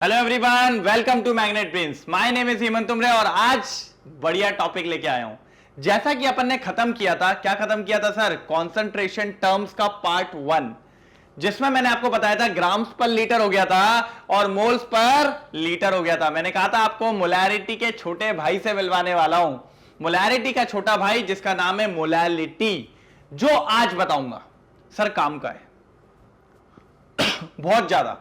Hello everyone, welcome to magnet prince. My name is Hemant Tumre और आज बढ़िया टॉपिक लेके आया हूं। जैसा कि अपन ने खत्म किया था, क्या खत्म किया था सर? कंसंट्रेशन टर्म्स का पार्ट 1, जिसमें मैंने आपको बताया था ग्राम्स पर लीटर हो गया था और मोल्स पर लीटर हो गया था। मैंने कहा था आपको मोलैरिटी के छोटे भाई से मिलवाने वाला हूं। मोलैरिटी का छोटा भाई जिसका नाम है मोलैलिटी, जो आज बताऊंगा सर काम का है बहुत ज्यादा।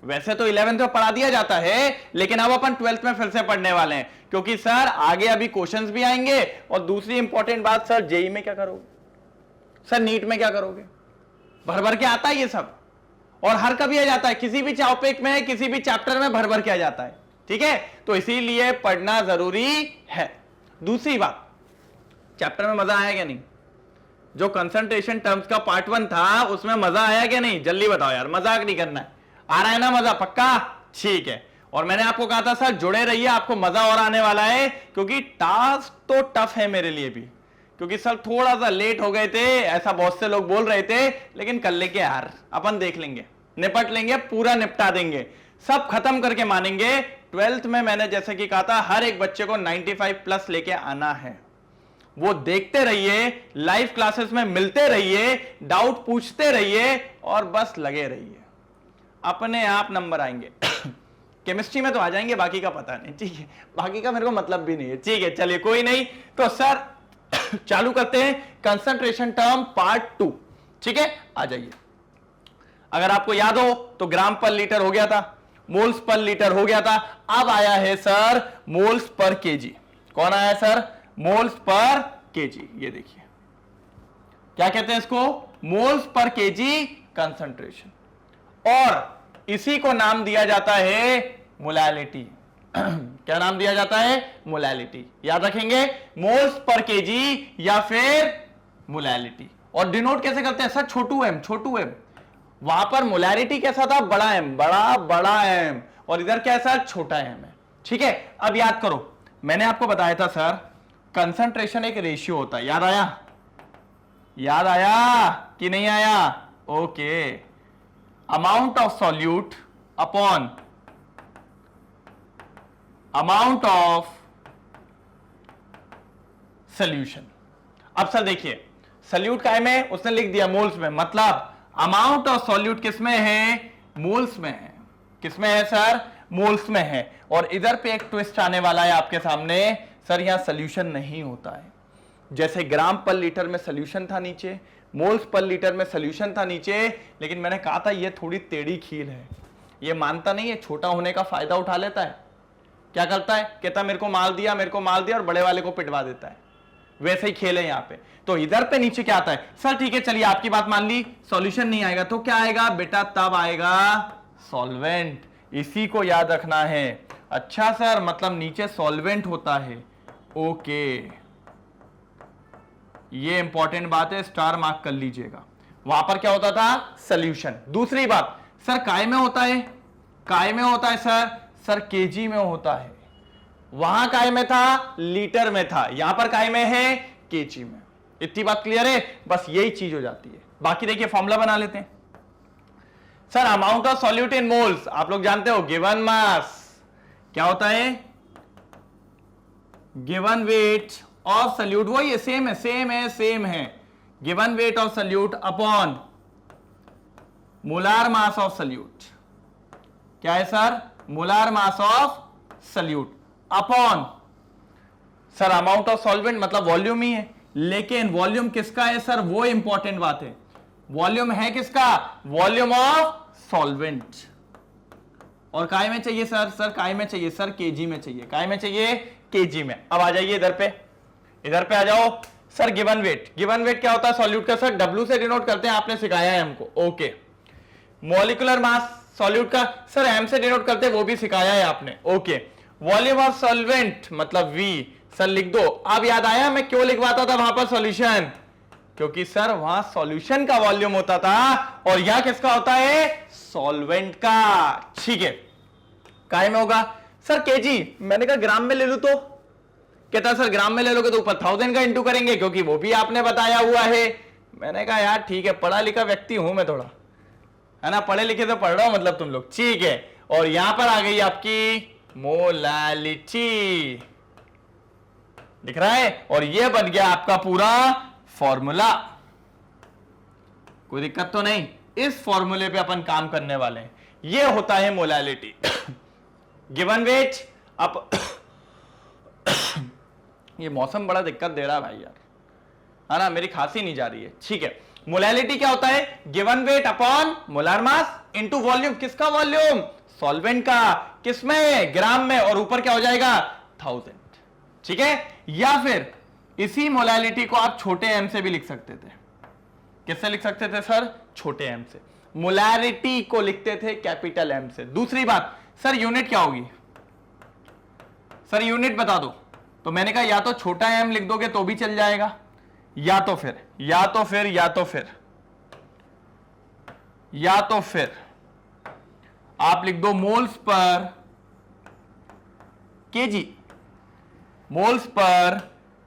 वैसे तो 11th में पढ़ा दिया जाता है, लेकिन अब अपन 12th में फिर से पढ़ने वाले हैं, क्योंकि सर आगे अभी क्वेश्चंस भी आएंगे। और दूसरी इंपॉर्टेंट बात, सर जेई में क्या करोगे, सर नीट में क्या करोगे? भर भर के आता है ये सब, और हर कभी आ जाता है, किसी भी टॉपिक में किसी भी चैप्टर में भर भर के आ जाता है। ठीक है, तो इसीलिए पढ़ना जरूरी है। दूसरी बात, चैप्टर में मजा आया क्या नहीं? जो कंसंट्रेशन टर्म्स का पार्ट 1 था उसमें मजा आया क्या नहीं? जल्दी बताओ यार, मजाक नहीं करना है। आ रहा है ना मजा? पक्का? ठीक है। और मैंने आपको कहा था सर जुड़े रहिए, आपको मजा और आने वाला है, क्योंकि टास्क तो टफ है मेरे लिए भी, क्योंकि सर थोड़ा सा लेट हो गए थे, ऐसा बहुत से लोग बोल रहे थे, लेकिन कर लेंगे यार, अपन देख लेंगे, निपट लेंगे, पूरा निपटा देंगे, सब खत्म करके मानेंगे। 12th में मैंने जैसे कि कहा था हर एक बच्चे को 95 प्लस लेके आना है। वो देखते रहिए, लाइव क्लासेस में मिलते रहिए, डाउट पूछते रहिए और बस लगे रहिए, अपने आप नंबर आएंगे। केमिस्ट्री में तो आ जाएंगे, बाकी का पता नहीं। ठीक है, बाकी का मेरे को मतलब भी नहीं है। ठीक है, चलिए कोई नहीं। तो सर चालू करते हैं कंसंट्रेशन टर्म पार्ट 2। ठीक है, आ जाइए। अगर आपको याद हो तो ग्राम पर लीटर हो गया था, मोल्स पर लीटर हो गया था, अब आया है सर मोल्स पर केजी। कौन आया सर? Moles per KG. ये देखिए क्या कहते हैं इसको, मोल्स पर केजी कंसंट्रेशन, और इसी को नाम दिया जाता है मोलैलिटी। क्या नाम दिया जाता है? मोलैलिटी। याद रखेंगे, मोल्स पर केजी या फिर मोलैलिटी। और डिनोट कैसे करते हैं सर? छोटू एम, छोटू एम। वहां पर मोलैरिटी कैसा था? बड़ा एम, बड़ा बड़ा एम, और इधर कैसा? छोटा एम है। ठीक है, अब याद करो, मैंने आपको बताया था सर कंसंट्रेशन एक रेशियो होता है। याद आया? याद आया कि नहीं आया? Okay, amount of solute upon amount of solution। अब सर देखिए, सल्यूट काय में? उसने लिख दिया मोल्स में, मतलब अमाउंट ऑफ सॉल्यूट किसमें है? मोल्स में है। किसमें है सर? मोल्स में है। और इधर पे एक ट्विस्ट आने वाला है आपके सामने, सर यहां सोल्यूशन नहीं होता है। जैसे ग्राम पर लीटर में सोल्यूशन था नीचे, मोल्स पर लीटर में सोल्यूशन था नीचे, लेकिन मैंने कहा था ये थोड़ी टेढ़ी खील है, ये मानता नहीं है, छोटा होने का फायदा उठा लेता है। क्या करता है? कहता मेरे को माल दिया, मेरे को माल दिया, और बड़े वाले को पिटवा देता है। वैसे ही खेल है यहां पे। तो इधर पे नीचे क्या आता है? सर ठीक है, चलिए आपकी बात मान ली, सॉल्यूशन नहीं आएगा तो क्या आएगा बेटा? तब आएगा सॉल्वेंट। इसी को याद रखना है। अच्छा सर, मतलब नीचे सॉल्वेंट होता है। ओके, ये इंपॉर्टेंट बात है, स्टार मार्क कर लीजिएगा। वहां पर क्या होता था? सॉल्यूशन। दूसरी बात, सर काय में होता है? काय में होता है सर केजी में होता है। वहां काय में था? लीटर में था। यहां पर काय में है? केजी में। इतनी बात क्लियर है? बस यही चीज हो जाती है। बाकी देखिए फॉर्मूला बना लेते हैं। Sir amount of solute in moles, आप लोग जानते हो, गिवन मास क्या होता है? गिवन वेट ऑफ सल्यूट, वही है, सेम है, सेम है, सेम है। Given weight of solute upon molar mass of solute. क्या है sir? Molar mass of solute upon sir amount of solvent, मतलब वॉल्यूम ही है। लेकिन वॉल्यूम किसका है सर? वो इंपॉर्टेंट बात है, वॉल्यूम है किसका? Volume of solvent. और काय में चाहिए सर? सर काय में चाहिए सर? केजी में चाहिए। काय में चाहिए? केजी में। अब आ जाइए इधर पे, इधर पे आ जाओ। Sir given weight, given weight क्या होता है सॉल्यूट का? सर डब्ल्यू से डिनोट करते हैं, आपने सिखाया है हमको। ओके, मॉलिक्यूलर मास सॉल्यूट का सर एम से डिनोट करते हैं, वो भी सिखाया है आपने। ओके, वॉल्यूम ऑफ सॉल्वेंट मतलब वी, सर लिख दो। अब याद आया मैं क्यों लिखवाता था वहां पर सॉल्यूशन? क्योंकि सर वहां सॉल्यूशन का वॉल्यूम होता था और यहां किसका होता है? सॉल्वेंट का। ठीक है, काय में होगा सर? केजी। मैंने कहा ग्राम में ले लू तो? कहता सर ग्राम में ले लोगे तो ऊपर 1000 का इंटू करेंगे, क्योंकि वो भी आपने बताया हुआ है। मैंने कहा यार ठीक है, पढ़ा लिखा व्यक्ति हूं मैं थोड़ा, है ना, पढ़े लिखे तो पढ़ रहा हूं मतलब तुम लोग। ठीक है, और यहां पर आ गई आपकी मोलालिटी, दिख रहा है, और ये बन गया आपका पूरा फॉर्मूला। कोई दिक्कत तो नहीं, इस फॉर्मूले पे अपन काम करने वाले हैं। ये होता है मोलालिटी। गिवन वेट अब ये मौसम बड़ा दिक्कत दे रहा है भाई यार, है ना, मेरी खांसी नहीं जा रही है, ठीक है। मोलालिटी क्या होता है? Given weight upon molar mass into volume. किसका वॉल्यूम? सॉल्वेंट का। किसमें? ग्राम में, और ऊपर क्या हो जाएगा? 1000, ठीक है। या फिर इसी मोलालिटी को आप छोटे एम से भी लिख सकते थे। किससे लिख सकते थे सर? छोटे एम से। मोलारिटी को लिखते थे कैपिटल एम से। दूसरी बात, सर यूनिट क्या होगी? सर यूनिट बता दो। तो मैंने कहा या तो छोटा एम लिख दोगे तो भी चल जाएगा, या तो फिर आप लिख दो moles per KG. Moles per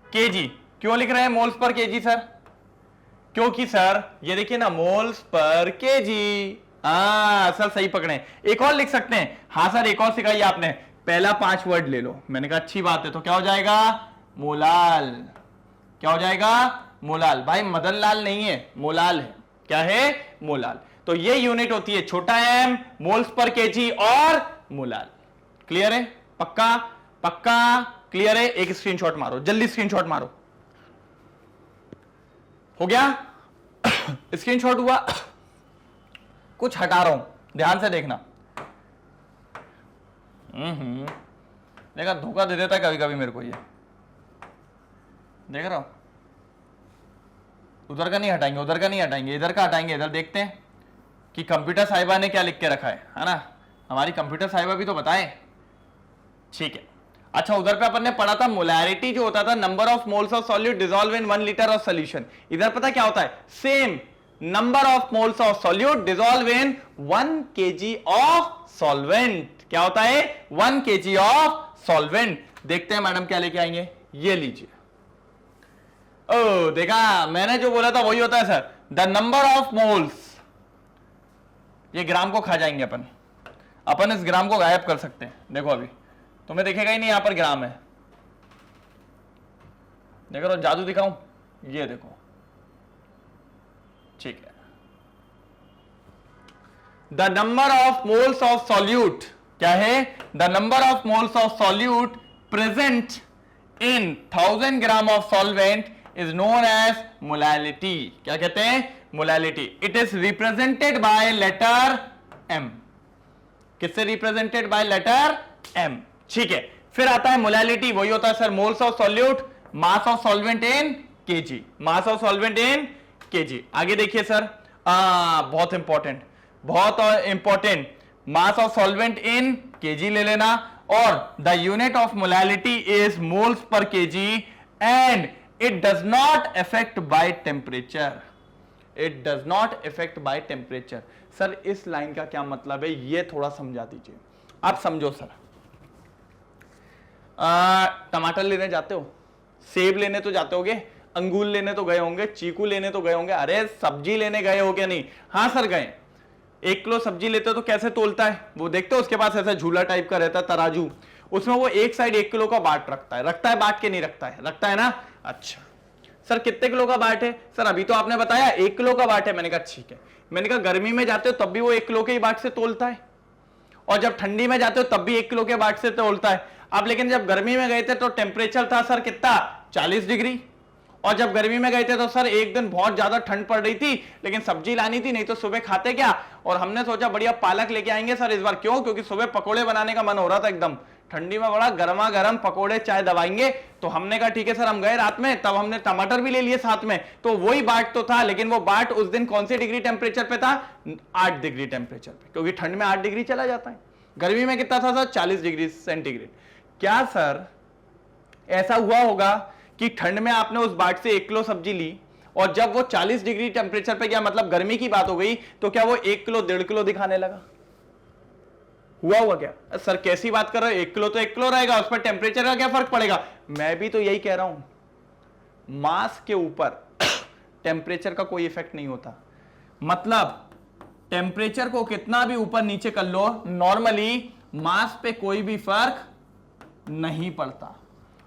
KG क्यों लिख रहे हैं मोल्स पर केजी सर? क्योंकि सर ये देखिए ना, मोल्स पर केजी। सर सही पकड़े। एक और लिख सकते हैं। हाँ सर एक और सिखाइए आपने। पहला 5 वर्ड ले लो। मैंने कहा अच्छी बात है, तो क्या हो जाएगा? मोलाल। क्या हो जाएगा? मोलाल। भाई मदन लाल नहीं है, मोलाल है। क्या है? मोलाल। तो ये यूनिट होती है छोटा एम, मोल्स पर केजी और मोलाल। क्लियर है? पक्का पक्का क्लियर है? एक स्क्रीनशॉट मारो, जल्दी स्क्रीनशॉट मारो। हो गया? स्क्रीनशॉट हुआ? कुछ हटा रहा हूं, ध्यान से देखना। देखा, धोखा दे देता है कभी कभी मेरे को ये, देख रहा हो। उधर का नहीं हटाएंगे, उधर का नहीं हटाएंगे, इधर का हटाएंगे। इधर देखते हैं कि कंप्यूटर साहिबा ने क्या लिख के रखा है ना। हमारी कंप्यूटर साहिबा भी तो बताए, ठीक है। अच्छा, उधर पे अपन ने पढ़ा था मोलैरिटी जो होता था, number of moles of solute dissolve in 1 litre of solution. इधर पता क्या होता है? Same number of moles of solute dissolve in 1 kg of solvent. क्या होता है? 1 kg ऑफ सॉल्वेंट। देखते हैं मैडम क्या लेके आएंगे। ये लीजिए। ओ देखा, मैंने जो बोला था वही होता है sir. The number of moles, ये ग्राम को खा जाएंगे अपन इस ग्राम को गायब कर सकते हैं। देखो अभी तुम्हें दिखेगा ही नहीं, यहां पर ग्राम है। देखो तो जादू दिखाऊं, ये देखो, ठीक है। The number of moles of solute क्या है? The number of moles of solute present in 1000 gram of solvent is known as molality. क्या कहते हैं? Molality. It is represented by letter M. किससे रिप्रेजेंटेड? बाय लेटर एम, ठीक है। फिर आता है मोलैलिटी, वही होता है sir moles of solute, mass of solvent in KG. Mass of solvent in KG. आगे देखिए सर, बहुत important, mass of solvent in KG ले लेना, और the unit of molality is moles per KG and it does not affect by temperature. It does not affect by temperature. Sir इस line का क्या मतलब है, ये थोड़ा समझा दीजिए। आप समझो सर, टमाटर लेने जाते हो, सेब लेने तो जाते होगे, अंगूर लेने तो गए होंगे, चीकू लेने तो गए होंगे, अरे सब्जी लेने गए हो क्या? नहीं। हाँ सर गए। 1 किलो सब्जी लेते हो तो कैसे तोलता है? वो देखते हो उसके पास ऐसा झूला टाइप का रहता है, तराजू, उसमें वो एक साइड 1 किलो का बाट रखता है बाट के नहीं रखता है? रखता है ना। अच्छा सर कितने किलो का बाट है? सर अभी तो आपने बताया 1 किलो का बाट है। मैंने कहा ठीक है। मैंने कहा गर्मी में जाते हो तब भी वो 1 किलो के ही बाट से तोलता है, और जब ठंडी में जाते हो तब भी 1 किलो के बाट से तोलता है। अब लेकिन जब गर्मी में गए थे तो टेम्परेचर था सर कितना? 40 डिग्री। और जब गर्मी में गए थे तो सर एक दिन बहुत ज्यादा ठंड पड़ रही थी, लेकिन सब्जी लानी थी, नहीं तो सुबह खाते क्या। और हमने सोचा बढ़िया पालक लेके आएंगे सर इस बार। क्यों? क्योंकि सुबह पकोड़े बनाने का मन हो रहा था एकदम ठंडी में, बड़ा गर्मा गर्म पकोड़े चाय दबाएंगे। तो हमने कहा ठीक है सर। हम गए रात में, तब हमने टमाटर भी ले लिए साथ में। तो वही बाट तो था, लेकिन वो बाट उस दिन कौन से डिग्री टेम्परेचर पे था? 8 डिग्री टेम्परेचर पे, क्योंकि ठंड में 8 डिग्री चला जाता है। गर्मी में कितना था सर? 40 degree centigrade. क्या सर ऐसा हुआ होगा कि ठंड में आपने उस बाट से 1 किलो सब्जी ली, और जब वो 40 डिग्री टेम्परेचर पे गया, मतलब गर्मी की बात हो गई, तो क्या वो 1 किलो 1.5 किलो दिखाने लगा? हुआ क्या? सर कैसी बात कर रहे हो? 1 किलो तो 1 किलो रहेगा, उस पर टेम्परेचर का क्या फर्क पड़ेगा? मैं भी तो यही कह रहा हूं, मास के ऊपर टेम्परेचर का कोई इफेक्ट नहीं होता। मतलब टेम्परेचर को कितना भी ऊपर नीचे कर लो, नॉर्मली मास पे कोई भी फर्क नहीं पड़ता।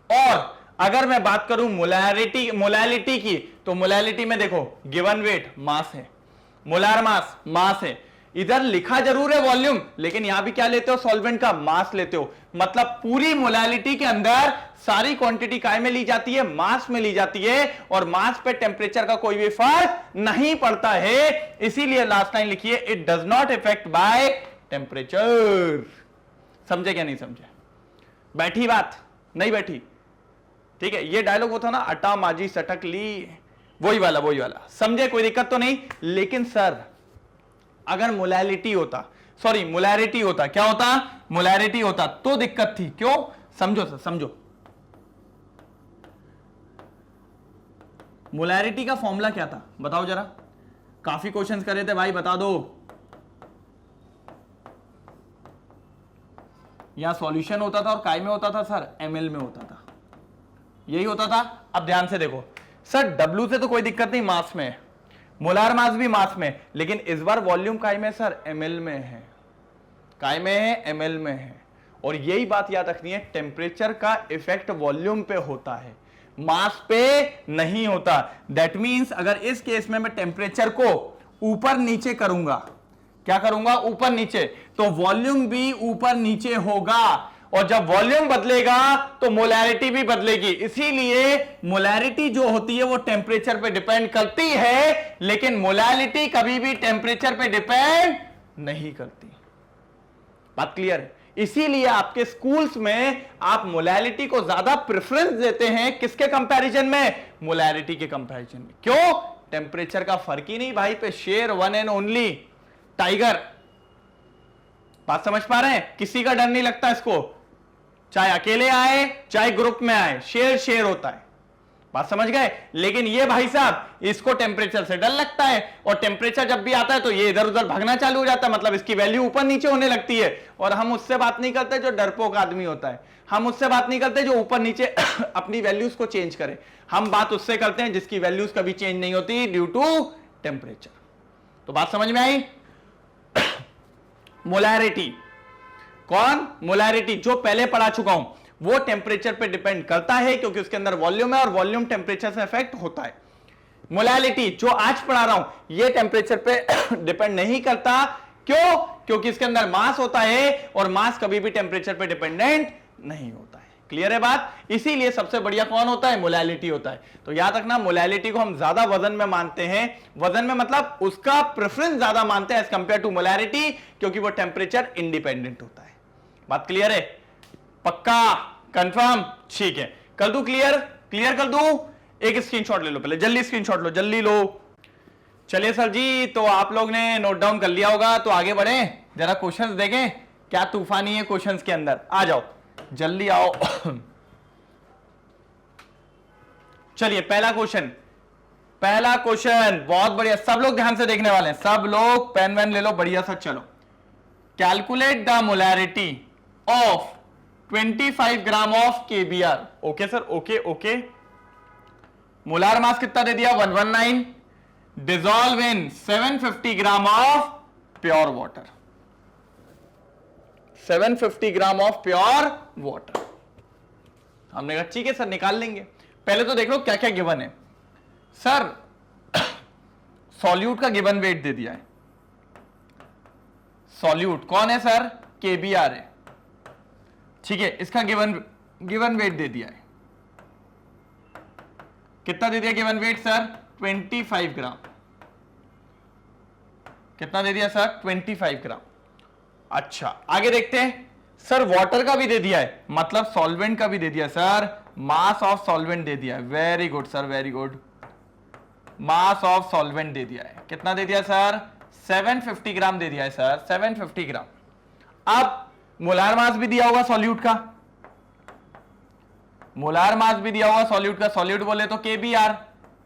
और अगर मैं बात करूं मोलैलिटी की, तो मोलैलिटी में देखो गिवन वेट मास है, मोलार मास है, इधर लिखा जरूर है वॉल्यूम, लेकिन यहां भी क्या लेते हो, सॉल्वेंट का मास लेते हो। मतलब पूरी मोलैलिटी के अंदर सारी क्वांटिटी काय में ली जाती है, मास में ली जाती है, और मास पे टेम्परेचर का कोई भी फर्क नहीं पड़ता है। इसीलिए लास्ट लाइन लिखिए, it does not effect by temperature. समझे क्या नहीं समझे? बैठी बात? नहीं बैठी? ठीक है, ये डायलॉग वो था ना, अटा माजी सटक ली, वही वाला समझे, कोई दिक्कत तो नहीं। लेकिन सर अगर मोलैलिटी होता, सॉरी मोलैरिटी होता, क्या होता, मोलैरिटी होता तो दिक्कत थी। क्यों? समझो सर, समझो। मोलैरिटी का फॉर्मूला क्या था बताओ जरा, काफी क्वेश्चंस करे थे भाई, बता दो। यहां सॉल्यूशन होता था और काय में होता था सर, ml में होता था, यही होता था। अब ध्यान से देखो सर, W से तो कोई दिक्कत नहीं, मास में, मोलार मास भी मास में, लेकिन इस बार वॉल्यूम काय में सर, ml में है, काय में है, ml में है। और यही बात याद रखनी है, टेम्परेचर का इफेक्ट वॉल्यूम पे होता है, मास पे नहीं होता। दैट मींस अगर इस केस में मैं टेम्परेचर को ऊपर नीचे करूंगा, क्या करूंगा, ऊपर नीचे, तो वॉल्यूम भी ऊपर नीचे होगा, और जब वॉल्यूम बदलेगा तो मोलैरिटी भी बदलेगी। इसीलिए मोलैरिटी जो होती है वो टेम्परेचर पे डिपेंड करती है, लेकिन मोलैलिटी कभी भी टेम्परेचर पे डिपेंड नहीं करती। बात क्लियर है? इसीलिए आपके स्कूल्स में आप मोलैलिटी को ज्यादा प्रेफरेंस देते हैं, किसके कंपैरिजन में, मोलैरिटी के कंपैरिजन में। क्यों? टेम्परेचर का फर्क ही नहीं भाई पे, शेर वन एंड ओनली टाइगर। बात समझ पा रहे हैं? किसी का डर नहीं लगता इसको, चाहे अकेले आए चाहे ग्रुप में आए, शेर होता है। बात समझ गए? लेकिन ये भाई साहब, इसको टेम्परेचर से डर लगता है, और टेम्परेचर जब भी आता है तो ये इधर उधर भागना चालू हो जाता है, मतलब इसकी वैल्यू ऊपर नीचे होने लगती है। और हम उससे बात नहीं करते जो डरपोक आदमी होता है, हम उससे बात नहीं करते जो ऊपर नीचे अपनी वैल्यूज को चेंज करे, हम बात उससे करते हैं जिसकी वैल्यूज कभी चेंज नहीं होती ड्यू टू टेम्परेचर। तो बात समझ में आई? मोलैरिटी, कौन? मोलैरिटी जो पहले पढ़ा चुका हूं, वो टेम्परेचर पे डिपेंड करता है, क्योंकि उसके अंदर वॉल्यूम है और वॉल्यूम टेम्परेचर से इफेक्ट होता है। मोलैलिटी जो आज पढ़ा रहा हूं, ये टेम्परेचर पे डिपेंड नहीं करता। क्यों? क्योंकि इसके अंदर मास होता है, और मास कभी भी टेम्परेचर पे डिपेंडेंट नहीं होता है। क्लियर है बात? इसीलिए सबसे बढ़िया कौन होता है? मोलैलिटी होता है। तो याद रखना, मोलैलिटी को हम ज्यादा वजन में मानते हैं, वजन में मतलब उसका प्रेफरेंस ज्यादा मानते हैं एज कंपेयर टू मोलैरिटी, क्योंकि वो टेम्परेचर इंडिपेंडेंट होता है। बात क्लियर है? पक्का? कंफर्म? ठीक है, कर दूं क्लियर? क्लियर कर दूं? एक स्क्रीनशॉट ले लो पहले, जल्दी स्क्रीनशॉट लो, जल्दी लो। चलिए सर जी, तो आप लोग ने नोट डाउन कर लिया होगा, तो आगे बढ़े, जरा क्वेश्चंस देखें, क्या तूफानी है क्वेश्चंस के अंदर। आ जाओ, जल्दी आओ। चलिए पहला क्वेश्चन, बहुत बढ़िया, सब लोग ध्यान से देखने वाले हैं, सब लोग पेन वेन ले लो, बढ़िया सा। चलो, calculate the molarity of 25 gram of KBr। Okay sir, okay. Molar mass कितना दे दिया? 119, dissolve in 750 gram of pure water, 750 gram of pure water. हमने कहा ठीक है सर, निकाल लेंगे। पहले तो देख लो क्या क्या गिवन है सर। सॉल्यूट का गिवन वेट दे दिया है, सॉल्यूट कौन है सर? KBr है, ठीक है। इसका गिवन वेट दे दिया है, कितना दे दिया गिवन वेट सर? 25 ग्राम। कितना दे दिया सर? 25 ग्राम। अच्छा, आगे देखते हैं सर। वाटर का भी दे दिया है, मतलब सॉल्वेंट का भी दे दिया सर, मास ऑफ सॉल्वेंट दे दिया है। Very good sir, very good. Mass of solvent दे दिया है, कितना दे दिया सर? 750 ग्राम दे दिया है सर, 750 ग्राम। अब मोलार मास भी दिया होगा सॉल्यूट का, मोलार मास भी दिया होगा सॉल्यूट का, सॉल्यूट बोले तो KBr।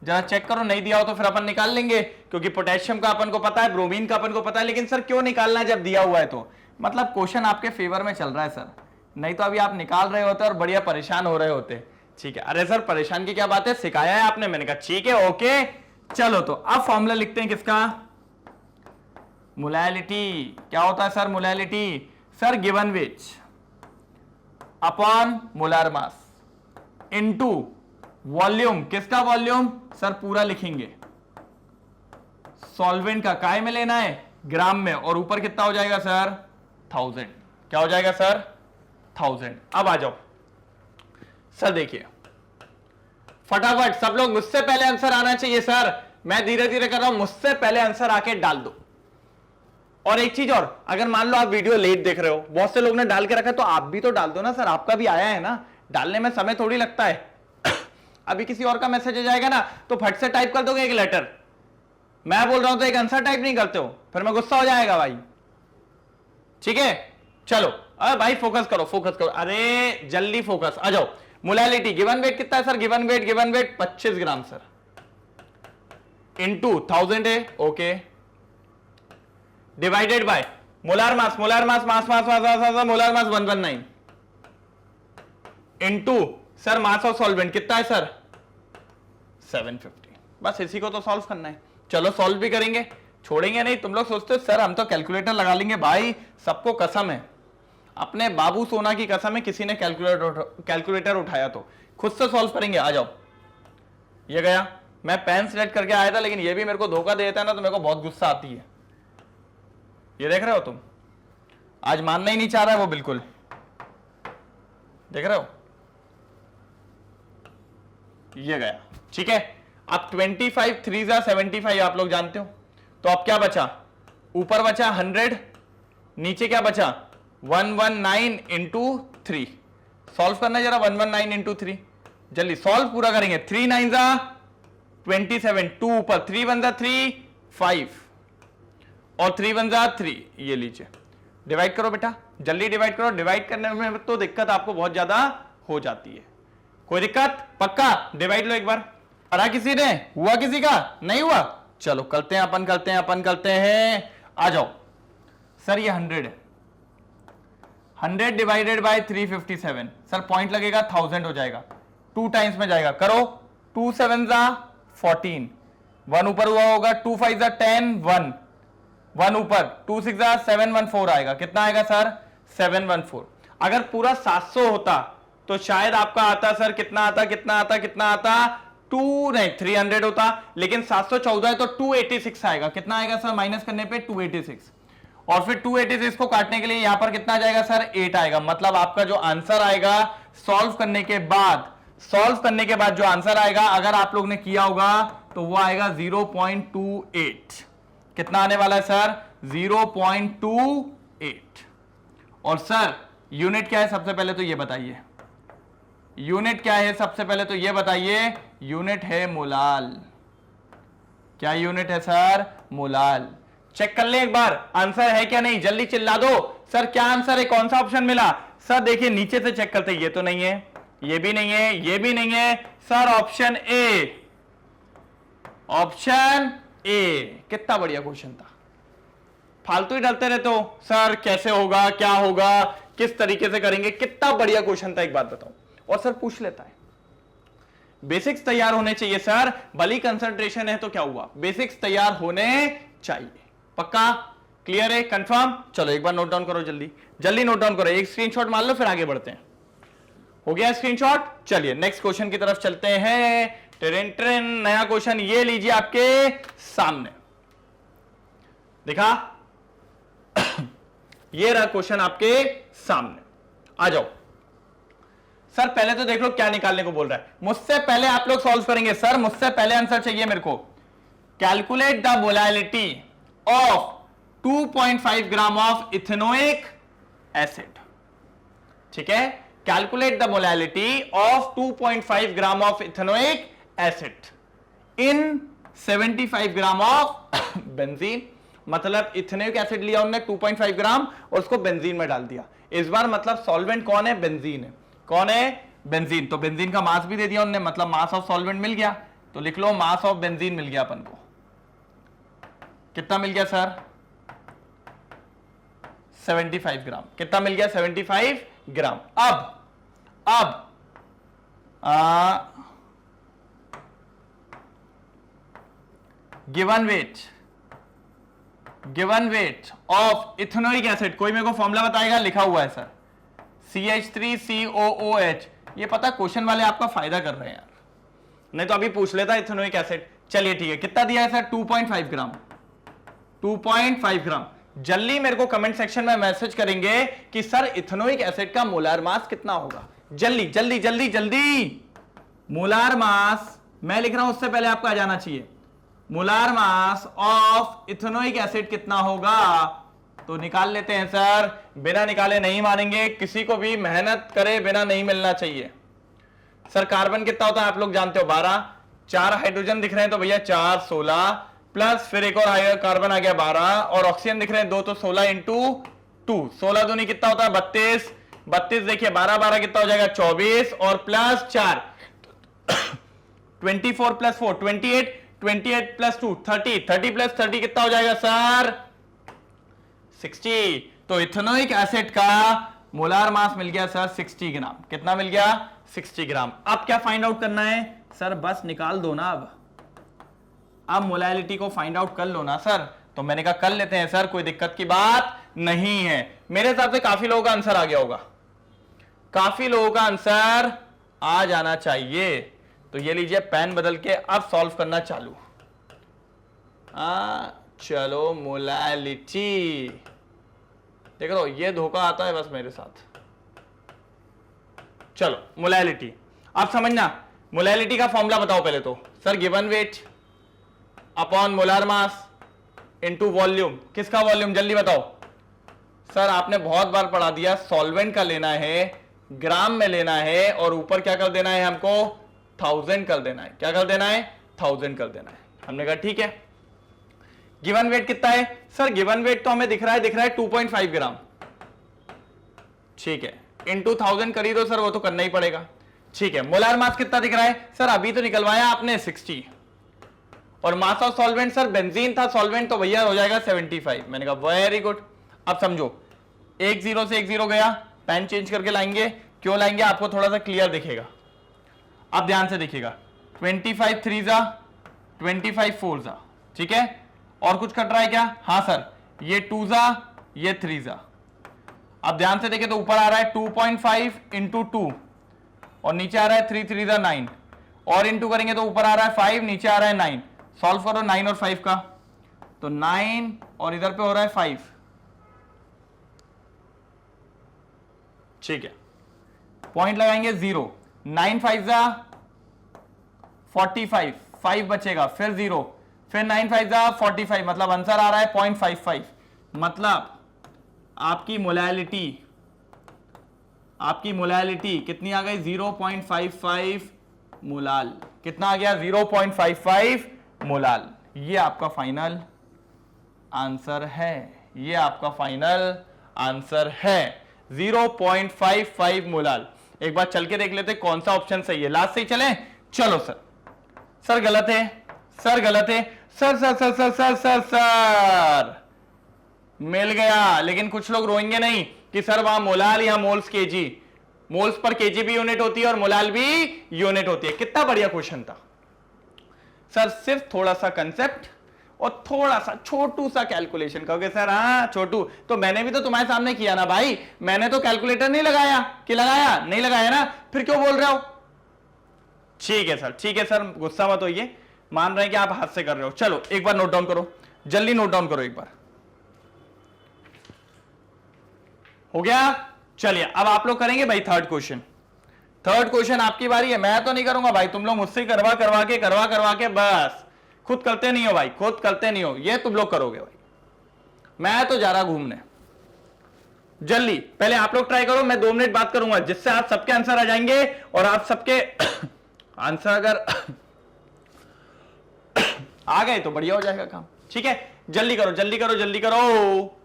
जरा चेक करो, नहीं दिया हो तो फिर अपन निकाल लेंगे, क्योंकि पोटेशियम का अपन को पता है, ब्रोमीन का अपन को पता है। लेकिन सर क्यों निकालना जब दिया हुआ है? तो मतलब क्वेश्चन आपके फेवर में चल रहा है सर, नहीं तो अभी आप निकाल रहे होते और बढ़िया परेशान हो रहे होते। ठीक है, अरे सर परेशान की क्या बात है, सिखाया है आपने। मैंने कहा ठीक है, ओके। चलो, तो अब फॉर्मूला लिखते हैं किसका? मोलैलिटी क्या होता है sir? Molality sir given weight upon molar mass into volume. किसका वॉल्यूम? सर पूरा लिखेंगे, सॉल्वेंट का। काय में लेना है? ग्राम में। और ऊपर कितना हो जाएगा सर? 1000। क्या हो जाएगा सर? 1000। अब आ जाओ सर, देखिए फटाफट सब लोग, मुझसे पहले आंसर आना चाहिए सर। मैं धीरे धीरे कर रहा हूं, मुझसे पहले आंसर आके डाल दो। और एक चीज और, अगर मान लो आप वीडियो लेट देख रहे हो, बहुत से लोग ने डाल के रखा, तो आप भी तो डाल दो ना सर, आपका भी आया है ना। डालने में समय थोड़ी लगता है। अभी किसी और का मैसेज आ जाएगा ना, तो फट से टाइप कर दोगे एक लेटर। मैं बोल रहा हूं तो एक आंसर टाइप नहीं करते हो, फिर मैं गुस्सा हो जाएगा भाई। ठीक है, चलो अरे भाई फोकस करो, फोकस करो, अरे जल्दी फोकस। आ जाओ। मोलैलिटी गिवन वेट कितना है sir? Given weight 25 gram sir, into 1000 है, okay, divided by molar mass, molar mass 119 into sir mass of solvent कितना है सर? 750। बस इसी को तो सॉल्व करना है। चलो सॉल्व भी करेंगे, छोड़ेंगे नहीं। तुम लोग सोचते हो सर हम तो कैलकुलेटर लगा लेंगे, भाई सबको कसम है, अपने बाबू सोना की कसम है, किसी ने कैलकुलेटर उठाया तो खुद से सॉल्व करेंगे। आ जाओ, ये गया। मैं पेन सिलेक्ट करके आया था, लेकिन ये भी मेरे को धोखा देता है ना, तो मेरे को बहुत गुस्सा आती है। ये देख रहे हो तुम, आज मानना ही नहीं चाह रहा है वो, बिल्कुल देख रहे हो, ये गया। ठीक है, अब 25 3 जा 75 आप लोग जानते हो। तो अब क्या बचा? ऊपर बचा 100, नीचे क्या बचा? 119 इंटू 3। सॉल्व करना है जरा, 119 इंटू 3, जल्दी सॉल्व पूरा करेंगे। 3 9 जा 27, 2 ऊपर, 3 1 जा 3 5 और 3 1 जा 3। ये लीजिए, डिवाइड करो बेटा, जल्दी डिवाइड करो। डिवाइड करने में तो दिक्कत आपको बहुत ज्यादा हो जाती है। कोई दिक्कत? पक्का डिवाइड लो एक बार। पढ़ा किसी ने? हुआ किसी का? नहीं हुआ? चलो करते हैं, अपन करते हैं। आ जाओ सर, ये 100 है, 100 डिवाइडेड बाय 357 सर, पॉइंट लगेगा 1000 हो जाएगा, 2 टाइम्स में जाएगा। करो, 2 7 जा 14, 1 ऊपर हुआ होगा, 2 5 जा 10 1 ऊपर, 2 6 जा 714 आएगा। कितना आएगा सर? 714। अगर पूरा 700 होता तो शायद आपका आता सर, कितना आता 2 नहीं 300 होता, लेकिन 714 है तो 286 आएगा। कितना आएगा सर माइनस करने पे? 286। और फिर 286 को काटने के लिए यहां पर कितना आ जाएगा सर? 8 आएगा। मतलब आपका जो आंसर आएगा सॉल्व करने के बाद जो आंसर आएगा, अगर आप लोग ने किया होगा तो वो आएगा 0.28। कितना आने वाला है सर? 0.28। और सर यूनिट क्या है सबसे पहले तो ये बताइए, यूनिट क्या है सबसे पहले तो ये बताइए? यूनिट है मोलाल। क्या यूनिट है सर? मोलाल। चेक कर ले एक बार, आंसर है क्या नहीं, जल्दी चिल्ला दो। सर क्या आंसर है? कौन सा ऑप्शन मिला सर? देखिए नीचे से चेक करते, ये तो नहीं है, ये भी नहीं है, ये भी नहीं है sir. Option A, option A. कितना बढ़िया क्वेश्चन था। फालतू ही डरते रहते हो सर, कैसे होगा, क्या होगा, किस तरीके से करेंगे। कितना बढ़िया क्वेश्चन था, एक बात बताओ। और सर पूछ लेता है, बेसिक्स तैयार होने चाहिए सर, भली कंसंट्रेशन है तो क्या हुआ, बेसिक्स तैयार होने चाहिए। पक्का? क्लियर है? कंफर्म? चलो एक बार नोट डाउन करो, जल्दी जल्दी नोट डाउन करो, एक स्क्रीनशॉट मान लो, फिर आगे बढ़ते हैं। हो गया स्क्रीनशॉट? चलिए नेक्स्ट क्वेश्चन की तरफ चलते हैं। ट्रेन नया क्वेश्चन ये लीजिए आपके सामने, देखा? ये रहा क्वेश्चन आपके सामने। आ जाओ सर, पहले तो देख लो क्या निकालने को बोल रहा है। मुझसे पहले आप लोग सॉल्व करेंगे सर, मुझसे पहले आंसर चाहिए मेरे को। Calculate the molality of 2.5 gram of ethanoic acid. ठीक है, calculate the molality of 2.5 gram of ethanoic acid in 75 gram of benzene. मतलब इथेनोइक एसिड लिया उन्होंने 2.5 ग्राम और उसको बेंजीन में डाल दिया। इस बार मतलब सॉल्वेंट कौन है? बेंजीन है। कौन है? बेंजीन। तो बेंजीन का मास भी दे दिया उन्होंने, मतलब मास ऑफ सॉल्वेंट मिल गया। तो लिख लो मास ऑफ बेंजीन मिल गया अपन को। कितना मिल गया सर? 75 ग्राम। कितना मिल गया? 75 ग्राम। अब given weight given weight of ethanoic acid, कोई मेरे को फॉर्मूला बताएगा? लिखा हुआ है सर CH3COOH। ये पता क्वेश्चन वाले आपका फायदा कर रहे हैं यार, नहीं तो अभी पूछ लेता इथेनोइक एसिड। चलिए ठीक है, कितना दिया है सर? 2.5 ग्राम। 2.5 ग्राम। जल्दी मेरे को कमेंट सेक्शन में मैसेज करेंगे कि सर इथेनोइक एसिड का मोलार मास कितना होगा। जल्दी जल्दी जल्दी जल्दी। मोलार मास मैं लिख रहा हूं, उससे पहले आपको आ जाना चाहिए। Molar mass of ethanoic acid कितना होगा? तो निकाल लेते हैं सर, बिना निकाले नहीं मानेंगे, किसी को भी मेहनत करे बिना नहीं मिलना चाहिए। सर कार्बन कितना होता है आप लोग जानते हो? 12। 4 हाइड्रोजन दिख रहे हैं तो भैया 4 16 प्लस फिर एक और कार्बन आ गया 12, और ऑक्सीजन दिख रहे हैं 2 तो 16 इंटू 2, 16 दूनी कितना होता है? 32। 32 देखिए 12 12 कितना हो जाएगा? 24 और प्लस 4 24 प्लस 4 28, 28 प्लस 2 30, 30 प्लस 30 कितना हो जाएगा सर? 60। तो इथेनोइक एसिड का मोलार मास मिल गया सर 60 ग्राम। कितना मिल गया? 60 ग्राम। अब क्या फाइंड आउट करना है सर? बस निकाल दो ना। अब मोलैलिटी को फाइंड आउट कर लो ना सर। तो मैंने कहा कर लेते हैं सर, कोई दिक्कत की बात नहीं है। मेरे हिसाब से काफी लोगों का आंसर आ गया होगा, काफी लोगों का आंसर आ जाना चाहिए। तो ये लीजिए पेन बदल के अब सॉल्व करना चालू। चलो मोलैलिटी देख लो, ये धोखा आता है बस मेरे साथ। चलो मोलैलिटी अब समझना। मोलैलिटी का फॉर्मूला बताओ पहले तो sir. Given weight upon molar mass into volume. किसका वॉल्यूम? जल्दी बताओ सर। आपने बहुत बार पढ़ा दिया, सॉल्वेंट का लेना है, ग्राम में लेना है, और ऊपर क्या कर देना है हमको? 1000 कर देना है। क्या कर देना है? 1000 कर देना है। हमने कहा ठीक है। गिवन वेट कितना है सर? गिवन वेट तो हमें दिख रहा है 2.5 ग्राम। ठीक है, इंटू 1000 करी दो सर, वो तो करना ही पड़ेगा। ठीक है, मोलार मास कितना दिख रहा है सर? अभी तो निकलवाया आपने 60, और मास ऑफ सॉल्वेंट सर बेंजीन था सॉल्वेंट, तो भैया हो जाएगा 75। मैंने कहा वेरी गुड। अब समझो, एक 0 से एक 0 गया, पेन चेंज करके लाएंगे। क्यों लाएंगे? आपको थोड़ा सा क्लियर दिखेगा। अब ध्यान से देखिएगा, 25 3 जा 25 4 जा। ठीक है, और कुछ कट रहा है क्या? हाँ सर, ये 2 जा ये 3 जा। अब ध्यान से देखें तो ऊपर आ रहा है 2.5 इंटू 2, और नीचे आ रहा है 3 3 जा 9, और इंटू करेंगे तो ऊपर आ रहा है 5, नीचे आ रहा है 9। सॉल्व करो 9 और 5 का, तो 9 और इधर पे हो रहा है 5। ठीक है, पॉइंट लगाएंगे 0, 9 5 जा 45, 5 बचेगा, फिर 0, फिर 9 5 जा 45, मतलब आंसर आ रहा है 0.55। मतलब आपकी मोलैलिटी कितनी आ गई? 0.55 मोलाल। कितना आ गया? 0.55 मोलाल। ये आपका फाइनल आंसर है। ये आपका फाइनल आंसर है 0.55 मोलाल। एक बार चल के देख लेते कौन सा ऑप्शन सही है। लास्ट से ही चलें? चलो सर। सर गलत है, सर गलत है, sir sir sir sir sir sir sir मिल गया। लेकिन कुछ लोग रोएंगे नहीं कि सर वहां मोलाल या moles KG, moles per KG भी यूनिट होती है और मोलाल भी यूनिट होती है। कितना बढ़िया क्वेश्चन था सर। सिर्फ थोड़ा सा कंसेप्ट और थोड़ा सा छोटू सा कैलकुलेशन। कहोगे सर हाँ छोटू, तो मैंने भी तो तुम्हारे सामने किया ना भाई। मैंने तो कैलकुलेटर नहीं लगाया कि लगाया? नहीं लगाया ना, फिर क्यों बोल रहे हो? ठीक है सर, ठीक है सर, गुस्सा मत होइए, मान रहे हैं कि आप हाथ से कर रहे हो। चलो एक बार नोट डाउन करो, जल्दी नोट डाउन करो एक बार। हो गया? चलिए अब आप लोग करेंगे भाई थर्ड क्वेश्चन। थर्ड क्वेश्चन आपकी बारी है, मैं तो नहीं करूंगा भाई, तुम लोग मुझसे करवा करवा के बस खुद करते नहीं हो भाई, खुद करते नहीं हो, ये तुम लोग करोगे भाई। मैं तो जा रहा घूमने। जल्दी पहले आप लोग ट्राई करो, मैं 2 मिनट बात करूंगा, जिससे आप सबके आंसर आ जाएंगे। और आप सबके आंसर अगर आ गए तो बढ़िया हो जाएगा काम। ठीक है, जल्दी करो जल्दी करो जल्दी करो।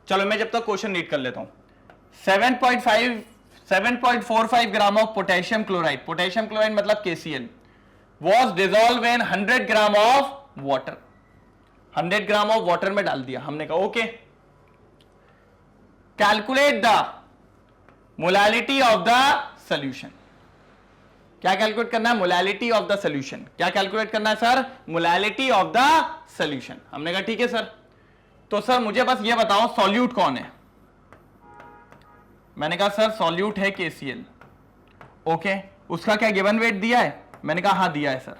चलो मैं जब तक क्वेश्चन रीड कर लेता हूं। 7.45 gram of potassium chloride, potassium chloride मतलब KCl, was dissolved in 100 gram of water. 100 gram of water में डाल दिया। हमने कहा okay, calculate the molality of the solution. क्या कैलकुलेट करना है? Molality of the solution. क्या कैलकुलेट करना है sir? Molality of the solution. हमने कहा ठीक है सर। तो सर मुझे बस ये बताओ सॉल्यूट कौन है। मैंने कहा सर सॉल्यूट है KCl। ओके, उसका क्या गिवन वेट दिया है? मैंने कहा हाँ दिया है सर,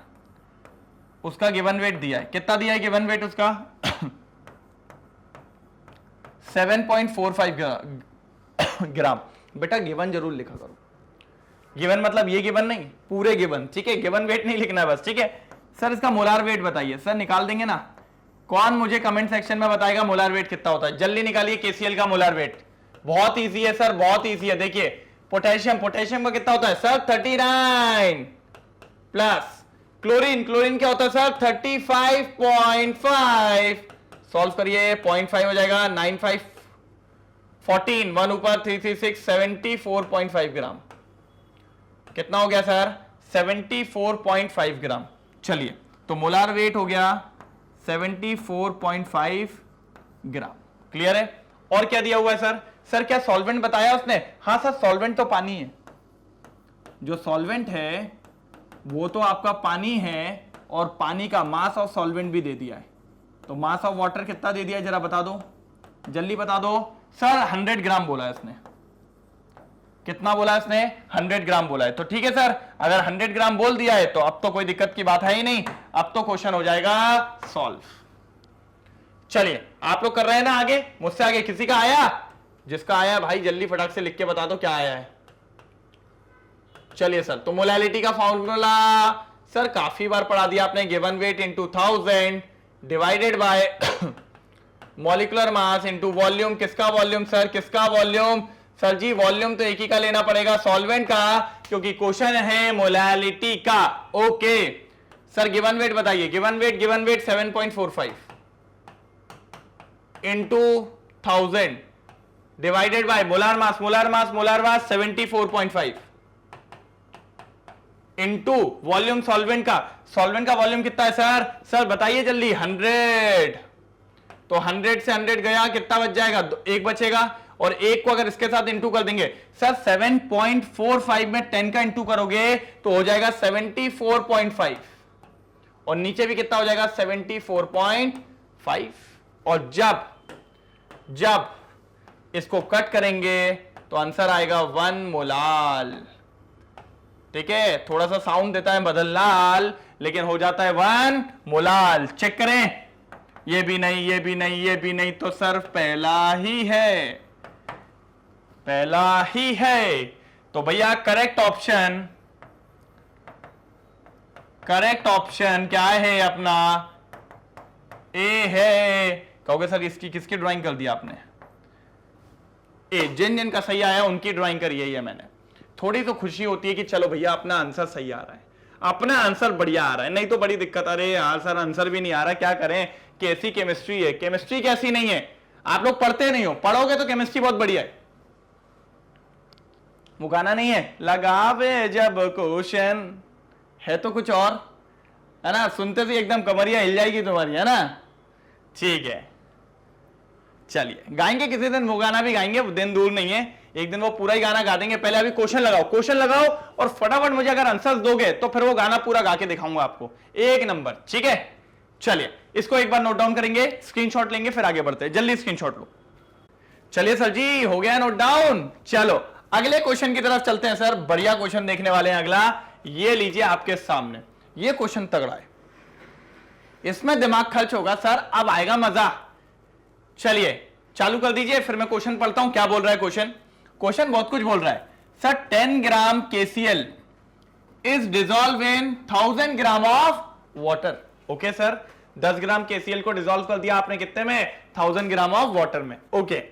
उसका गिवन वेट दिया है। कितना दिया है गिवन वेट उसका? 7.45 ग्राम। बेटा गिवन जरूर लिखा करो। गिवन मतलब ये गिवन नहीं, पूरे गिवन, ठीक है? गिवन वेट नहीं लिखना है बस, ठीक है? सर इसका मोलार वेट बताइए। सर निकाल देंगे ना? कौन मुझे कमेंट सेक्शन में बताएगा मोलार वेट कितना होता है? जल्दी निकालिए KCl का मोलार वेट। बहुत इजी है सर, बहुत इजी है। देखिए पोटेशियम, पोटेशियम का कितना होता है सर? 39 प्लस क्लोरीन, क्लोरीन क्या होता है सर? 35.5। सॉल्व करिए, 0.5 हो जाएगा, 95 14 1 ऊपर 336 74.5 ग्राम। कितना हो गया सर? 74.5 ग्राम। चलिए तो मोलार वेट हो गया 74.5 ग्राम। क्लियर है? और क्या दिया हुआ है सर? सर क्या सॉल्वेंट बताया उसने? हाँ सर सॉल्वेंट तो पानी है, जो सॉल्वेंट है वो तो आपका पानी है, और पानी का मास ऑफ सॉल्वेंट भी दे दिया है। तो मास ऑफ वाटर कितना दे दिया है जरा बता दो, जल्दी बता दो। सर 100 ग्राम बोला है इसने। कितना बोला है इसने? 100 ग्राम बोला है। तो ठीक है सर, अगर 100 ग्राम बोल दिया है तो अब तो कोई दिक्कत की बात है ही नहीं, अब तो क्वेश्चन हो जाएगा सॉल्व। चलिए आप लोग कर रहे हैं ना आगे, मुझसे आगे किसी का आया? जिसका आया भाई जल्दी फटाक से लिख के बता दो क्या आया है। चलिए सर, तो मोलैलिटी का फॉर्मूला सर काफी बार पढ़ा दिया आपने। Given weight into 1000 divided by molecular mass into volume. किसका वॉल्यूम सर? किसका वॉल्यूम? सर जी वॉल्यूम तो एक ही का लेना पड़ेगा, सॉल्वेंट का, क्योंकि क्वेश्चन है मोलैलिटी का। ओके सर गिवन वेट बताइए। Given weight 7.45 into 1000 divided by molar mass 74.5 into volume solvent का। सॉल्वेंट का वॉल्यूम कितना है सर? सर बताइए जल्दी। 100। तो 100 से 100 गया, कितना बच जाएगा? एक बचेगा, और एक को अगर इसके साथ इंटू कर देंगे सर 7.45 में 10 का इंटू करोगे तो हो जाएगा 74.5, और नीचे भी कितना हो जाएगा? 74.5। और जब इसको कट करेंगे तो आंसर आएगा 1 मोलाल। ठीक है, थोड़ा सा साउंड देता है बदललाल, लेकिन हो जाता है 1 मोलाल। चेक करें, ये भी नहीं, ये भी नहीं, ये भी नहीं, तो सर पहला ही है, पहला ही है। तो भैया करेक्ट ऑप्शन क्या है अपना? ए है। कहोगे सर इसकी किसकी ड्राइंग कर दिया आपने? ए। जिन का सही आया उनकी ड्राइंग करी है मैंने। थोड़ी तो खुशी होती है कि चलो भैया अपना आंसर सही आ रहा है, अपना आंसर बढ़िया आ रहा है, नहीं तो बड़ी दिक्कत। अरे यार सर आंसर भी नहीं आ रहा, क्या करें? कैसी केमिस्ट्री है? केमिस्ट्री कैसी नहीं है? आप लोग पढ़ते नहीं हो, पढ़ोगे तो केमिस्ट्री बहुत बढ़िया है। वो गाना नहीं है, लगावे जब क्वेश्चन, है तो कुछ और, है ना? सुनते से एकदम कमरिया हिल जाएगी तुम्हारी, है ना? ठीक है, चलिए गाएंगे किसी दिन, वो गाना भी गाएंगे, दिन दूर नहीं है, एक दिन वो पूरा ही गाना गा देंगे। पहले अभी क्वेश्चन लगाओ और फटाफट मुझे अगर आंसर्स दोगे तो फिर वो गाना पूरा गा के दिखाऊंगा आपको, एक नंबर। ठीक है, चलिए इसको एक बार नोट डाउन करेंगे, स्क्रीनशॉट लेंगे, फिर आगे बढ़ते हैं। जल्दी स्क्रीनशॉट लो। चलिए सर जी हो गया नोट डाउन। चलो अगले क्वेश्चन की तरफ चलते हैं सर। बढ़िया क्वेश्चन देखने वाले हैं अगला। ये लीजिए आपके सामने, ये क्वेश्चन तगड़ा है, इसमें दिमाग खर्च होगा सर, अब आएगा मजा। चलिए चालू कर दीजिए, फिर मैं क्वेश्चन पढ़ता हूं। क्या बोल रहा है क्वेश्चन? क्वेश्चन बहुत कुछ बोल रहा है sir. 10 gram KCl is dissolve in 1000 gram of water. Okay sir, 10 gram KCl को डिजॉल्व कर दिया आपने कितने में? 1000 ग्राम ऑफ वाटर में। Okay,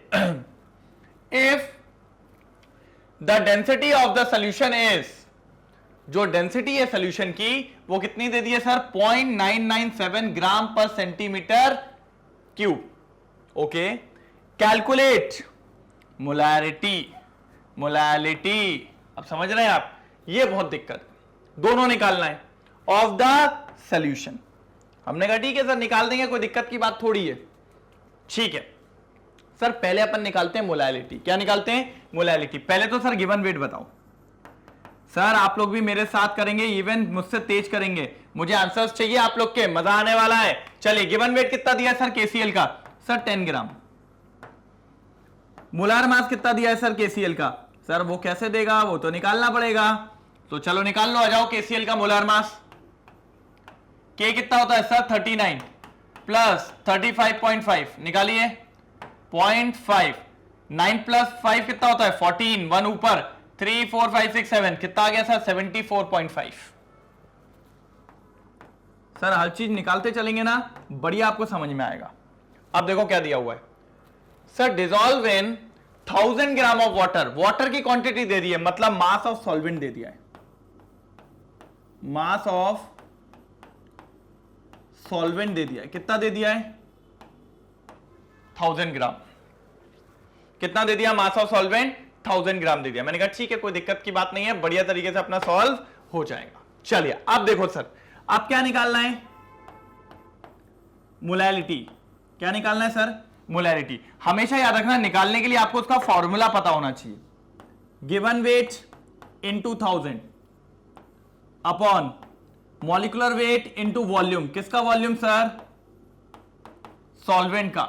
if the density of the solution is, जो डेंसिटी है सोल्यूशन की वो कितनी दे दी है सर? 0.997 ग्राम पर centimetre cube. Okay, calculate molality. अब समझ रहे हैं आप? ये बहुत दिक्कत, दोनों निकालना है ऑफ द सॉल्यूशन। हमने कहा ठीक है सर निकाल देंगे, कोई दिक्कत की बात थोड़ी है। ठीक है सर, पहले अपन निकालते हैं मोलैलिटी। क्या निकालते हैं? मोलैलिटी। पहले तो सर गिवन वेट बताओ। सर आप लोग भी मेरे साथ करेंगे, इवन मुझसे तेज करेंगे, मुझे आंसर्स चाहिए आप लोग के, मजा आने वाला है। चलिए गिवन वेट कितना दिया सर KCl का? सर 10 ग्राम। मोलार मास कितना दिया है सर KCl का? सर वो कैसे देगा, वो तो निकालना पड़ेगा। तो चलो निकाल लो, आ जाओ KCl का मोलार मास। K कितना होता है सर 39 प्लस 35.5 निकालिए 0.5, 9 प्लस 5 कितना होता है 14, 1 ऊपर 3 4 5 6 7 कितना आ गया सर 74.5। सर हर चीज निकालते चलेंगे ना, बढ़िया आपको समझ में आएगा। अब देखो क्या दिया हुआ है sir, dissolve in 1000 gram of water. Water की क्वांटिटी दे दी है, मतलब मास ऑफ सॉल्वेंट दे दिया है, मास ऑफ सॉल्वेंट दे दिया है। कितना दे दिया है 1000 ग्राम। कितना दे दिया मास ऑफ सॉल्वेंट 1000 ग्राम दे दिया। मैंने कहा ठीक है, कोई दिक्कत की बात नहीं है, बढ़िया तरीके से अपना सॉल्व हो जाएगा। चलिए अब देखो सर, अब क्या निकालना है, मोलैलिटी। क्या निकालना है सर, मोलैलिटी। हमेशा याद रखना, निकालने के लिए आपको उसका फॉर्मूला पता होना चाहिए। Given weight into 1000 upon molecular weight into volume. किसका वॉल्यूम सर, सॉल्वेंट का।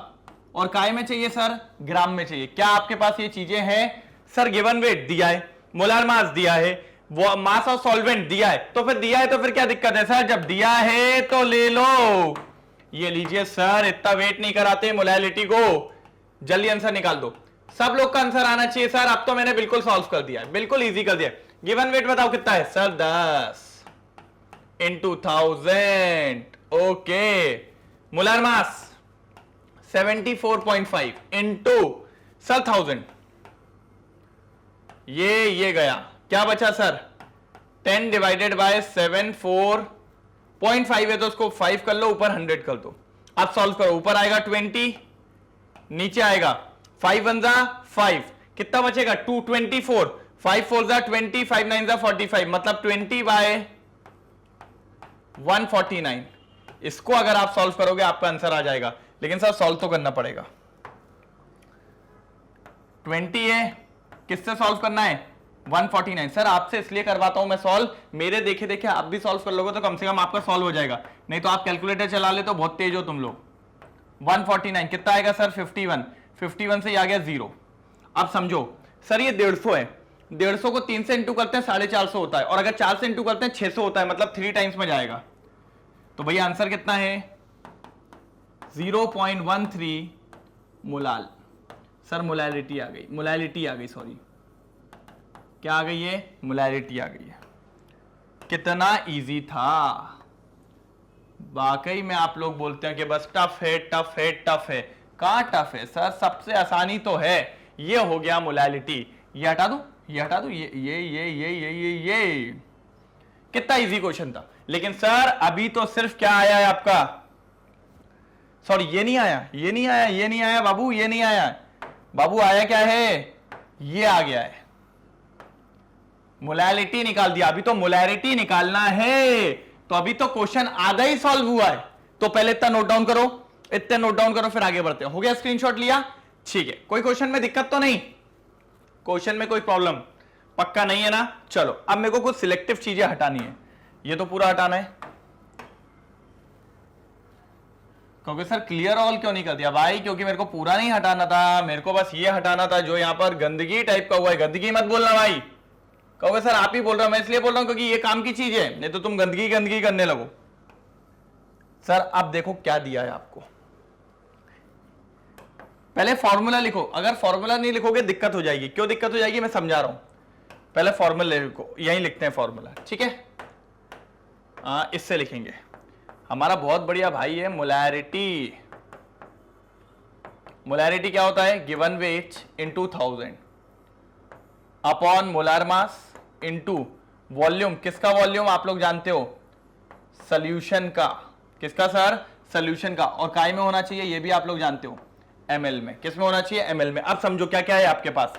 और काय में चाहिए सर, ग्राम में चाहिए। क्या आपके पास ये चीजें हैं सर? गिवन वेट दिया है, मोलार मास दिया है, वो मास ऑफ सॉल्वेंट दिया है, तो फिर दिया है तो फिर क्या दिक्कत है सर? जब दिया है तो ले लो। ये लीजिए सर, इतना वेट नहीं कराते मोलैलिटी को, जल्दी आंसर निकाल दो। सब लोग का आंसर आना चाहिए सर। अब तो मैंने बिल्कुल सॉल्व कर दिया है, बिल्कुल इजी कर दिया। गिवन वेट बताओ कितना है sir, 10 into 1000। Okay, molar mass 74.5 into sir 1000। ये गया, क्या बचा सर 10 डिवाइडेड बाय 7 4.5 है तो उसको 5 कर लो, ऊपर 100 कर दो। अब सॉल्व करो, ऊपर आएगा 20, नीचे आएगा 5 1 जा 5, कितना बचेगा 2 24, 5 4 जा 20, 5 9 जा 45, मतलब 20 बाय 149। इसको अगर आप सॉल्व करोगे आपका आंसर आ जाएगा, लेकिन सर सॉल्व तो करना पड़ेगा। 20 है, किससे सॉल्व करना है 149। सर आपसे इसलिए करवाता हूं मैं सॉल्व, मेरे देखे देखे आप भी सॉल्व कर लोगे तो कम से कम आपका सॉल्व हो जाएगा, नहीं तो आप कैलकुलेटर चला ले तो बहुत तेज हो तुम लोग। 149 कितना आएगा सर 51, 51 से आ गया 0। अब समझो सर ये 150 है, 150 को 3 से इंटू करते हैं 450 होता है, और अगर 4 से इंटू करते हैं 600 होता है, मतलब 3 टाइम्स में जाएगा। तो भैया आंसर कितना है 0.13 मोलाल। सर मोलैलिटी आ गई, मोलैलिटी आ गई, सॉरी क्या आ गई है, मोलैलिटी आ गई है। कितना इजी था वाकई में। आप लोग बोलते हैं कि बस टफ है टफ है टफ है, कहां टफ है सर, सबसे आसानी तो है। ये हो गया मोलैलिटी, ये हटा दूं, ये हटा दूं, ये कितना इजी क्वेश्चन था। लेकिन सर अभी तो सिर्फ क्या आया है आपका, सॉरी ये नहीं आया, ये नहीं आया, ये नहीं आया बाबू, ये नहीं आया बाबू, आया क्या है, ये आ गया है, मोलैलिटी निकाल दिया। अभी तो मोलैलिटी निकालना है, तो अभी तो क्वेश्चन आधा ही सॉल्व हुआ है। तो पहले इतना नोट डाउन करो, इतने नोट डाउन करो, फिर आगे बढ़ते हैं। हो गया, स्क्रीनशॉट लिया, ठीक है। कोई क्वेश्चन में दिक्कत तो नहीं, क्वेश्चन में कोई प्रॉब्लम पक्का नहीं है ना। चलो अब मेरे को कुछ सिलेक्टिव चीजें हटानी है, ये तो पूरा हटाना है। क्योंकि सर क्लियर ऑल क्यों नहीं कर दिया भाई, क्योंकि मेरे को पूरा नहीं हटाना था, मेरे को बस ये हटाना था जो यहां पर गंदगी टाइप का हुआ है। गंदगी मत बोलना भाई, कहोगे सर आप ही बोल रहे हो, मैं इसलिए बोल रहा हूं क्योंकि ये काम की चीज है, नहीं तो तुम गंदगी गंदगी करने लगो। सर अब देखो क्या दिया है आपको, पहले फॉर्मूला लिखो। अगर फॉर्मूला नहीं लिखोगे दिक्कत हो जाएगी। क्यों दिक्कत हो जाएगी मैं समझा रहा हूं, पहले फॉर्मूला लिखो, यहीं लिखते हैं फॉर्मूला, ठीक है। इससे लिखेंगे, हमारा बहुत बढ़िया भाई है मोलैरिटी। मोलैरिटी क्या होता है, given weight into 1000 upon molar mass into volume. किसका वॉल्यूम आप लोग जानते हो, सॉल्यूशन का। किसका सर, सॉल्यूशन का। और काय में होना चाहिए ये भी आप लोग जानते हो, ml में। किस में होना चाहिए, ml में। अब समझो क्या क्या है आपके पास,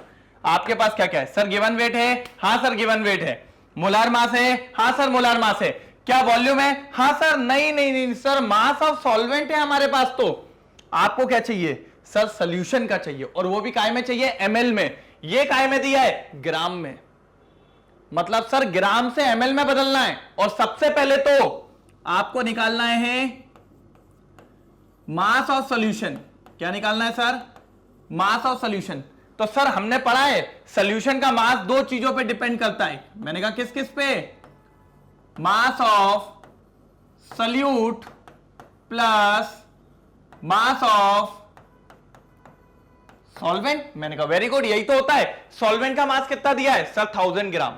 आपके पास क्या क्या है सर, गिवन वेट है, हाँ सर गिवन वेट है। मोलार मास है, हाँ सर मोलार मास है। क्या वॉल्यूम है, हाँ सर। नहीं नहीं नहीं सर, मास ऑफ सॉल्वेंट है हमारे पास। तो आपको क्या चाहिए सर, सॉल्यूशन का चाहिए, और वो भी काय में चाहिए, ml में। ये काय में दिया है, ग्राम में। मतलब सर ग्राम से ml में बदलना है, और सबसे पहले तो आपको निकालना है मास ऑफ सॉल्यूशन। क्या निकालना है सर? Mass of solution. तो सर हमने पढ़ा है सोल्यूशन का मास दो चीजों पे डिपेंड करता है। मैंने कहा किस किस पे? Mass of solute plus mass of solvent. मैंने कहा वेरी गुड, यही तो होता है। सॉल्वेंट का मास कितना दिया है सर? 1000 ग्राम।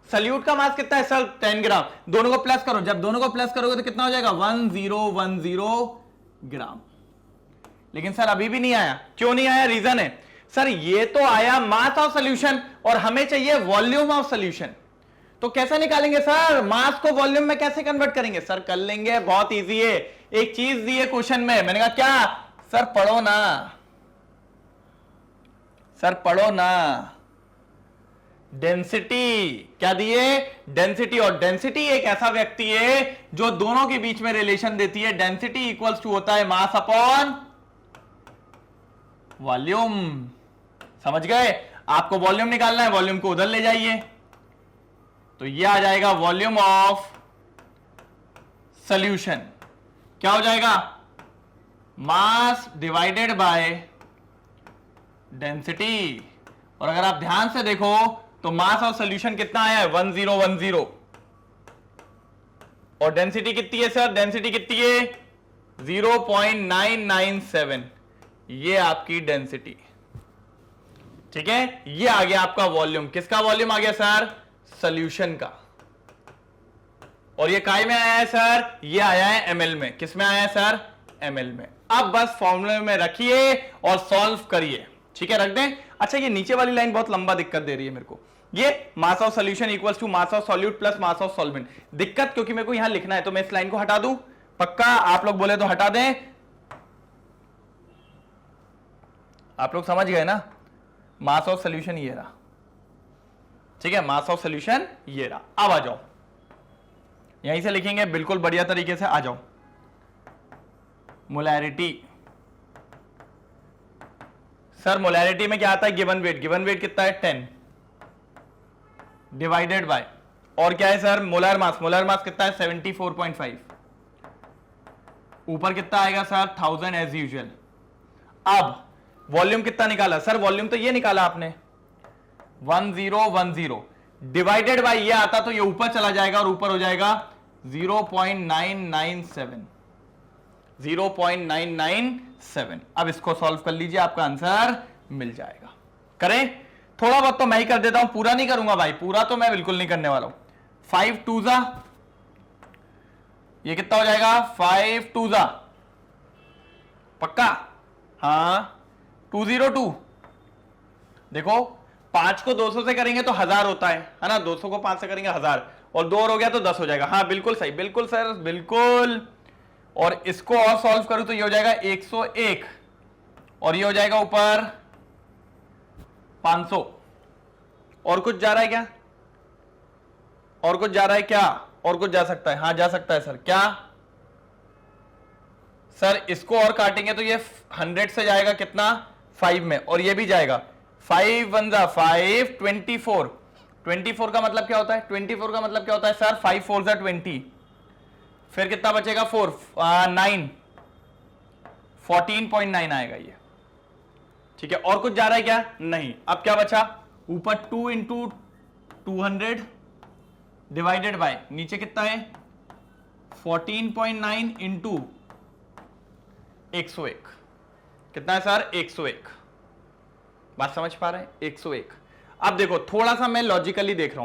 सोल्यूट का मास कितना है सर? 10 ग्राम। दोनों को प्लस करो, जब दोनों को प्लस करोगे तो कितना हो जाएगा? 1010 ग्राम। लेकिन सर अभी भी नहीं आया। क्यों नहीं आया? रीजन है सर, ये तो आया मास ऑफ सोल्यूशन और हमें चाहिए वॉल्यूम ऑफ सोल्यूशन। तो कैसे निकालेंगे सर? मास को वॉल्यूम में कैसे कन्वर्ट करेंगे? सर कर लेंगे, बहुत इजी है। एक चीज दी है क्वेश्चन में, मैंने कहा क्या? सर पढ़ो ना, सर पढ़ो ना। डेंसिटी क्या दिए? डेंसिटी। और डेंसिटी एक ऐसा व्यक्ति है जो दोनों के बीच में रिलेशन देती है। डेंसिटी इक्वल्स टू होता है मास अपॉन वॉल्यूम। समझ गए? आपको वॉल्यूम निकालना है, वॉल्यूम को उधर ले जाइए, तो यह आ जाएगा वॉल्यूम ऑफ सॉल्यूशन। क्या हो जाएगा? Mass divided by density. और अगर आप ध्यान से देखो तो मास ऑफ सॉल्यूशन कितना आया है? 1010। और डेंसिटी कितनी है सर? डेंसिटी कितनी है? 0.997। ये आपकी डेंसिटी, ठीक है। ये आ गया आपका वॉल्यूम। किसका वॉल्यूम आ गया सर? सॉल्यूशन का। और ये काय में आया है सर? ये आया है एमएल में। किस में आया है सर? एमएल में। अब बस फॉर्मूले में रखिए और सॉल्व करिए, ठीक है? रख दें। अच्छा, ये नीचे वाली लाइन बहुत लंबा दिक्कत दे रही है मेरे को। ये mass of solution equals to mass of solute plus mass of solvent. दिक्कत क्योंकि मेरे को यहां लिखना है, तो मैं इस लाइन को हटा दूं? पक्का? आप लोग बोले तो हटा दें। आप लोग समझ गए ना? मास ऑफ सॉल्यूशन ये रहा, ठीक है? मास ऑफ सॉल्यूशन ये रहा। अब आ जाओ, यहीं से लिखेंगे बिल्कुल बढ़िया तरीके से। आ जाओ, मोलैरिटी। सर मोलैरिटी में क्या आता है? Given weight. गिवन वेट कितना है? 10 डिवाइडेड बाय, और क्या है sir? Molar mass. Molar mass कितना है? 74.5। ऊपर कितना आएगा सर? 1000 as usual. अब वॉल्यूम कितना निकाला सर? वॉल्यूम तो ये निकाला आपने 1010 डिवाइडेड बाय ये आता तो ये ऊपर चला जाएगा और ऊपर हो जाएगा 0.997। 0.997। अब इसको सॉल्व कर लीजिए, आपका आंसर मिल जाएगा। करें? थोड़ा बहुत तो मैं ही कर देता हूं, पूरा नहीं करूंगा भाई, पूरा तो मैं बिल्कुल नहीं करने वाला हूं। 5 2 ये कितना हो जाएगा? 5 2 पक्का? हाँ 202। देखो 5 को 200 से करेंगे तो 1000 होता है ना? 200 को 5 से करेंगे 1000, और 2 और हो गया तो 10 हो जाएगा। हाँ बिल्कुल सही, बिल्कुल सर, बिल्कुल। और इसको और सॉल्व करूं तो ये हो जाएगा 101, और ये हो जाएगा ऊपर 500। और कुछ जा रहा है क्या? और कुछ जा रहा है क्या? और कुछ जा सकता है? हाँ जा सकता है सर। क्या सर? इसको और काटेंगे तो ये 100 से जाएगा कितना? 5 में, और ये भी जाएगा 5 1 5 24। 24 का मतलब क्या होता है? 24 का मतलब क्या होता है सर? 5 4 20। फिर कितना बचेगा? 4 9 14.9 आएगा ये, ठीक है। और कुछ जा रहा है क्या? नहीं। अब क्या बचा? ऊपर 2 इंटू 200 डिवाइडेड बाय नीचे कितना है? 14.9 इंटू 101। कितना है सर? 101। बात समझ पा रहे हैं? 101। अब देखो थोड़ा सा मैं लॉजिकली देख रहा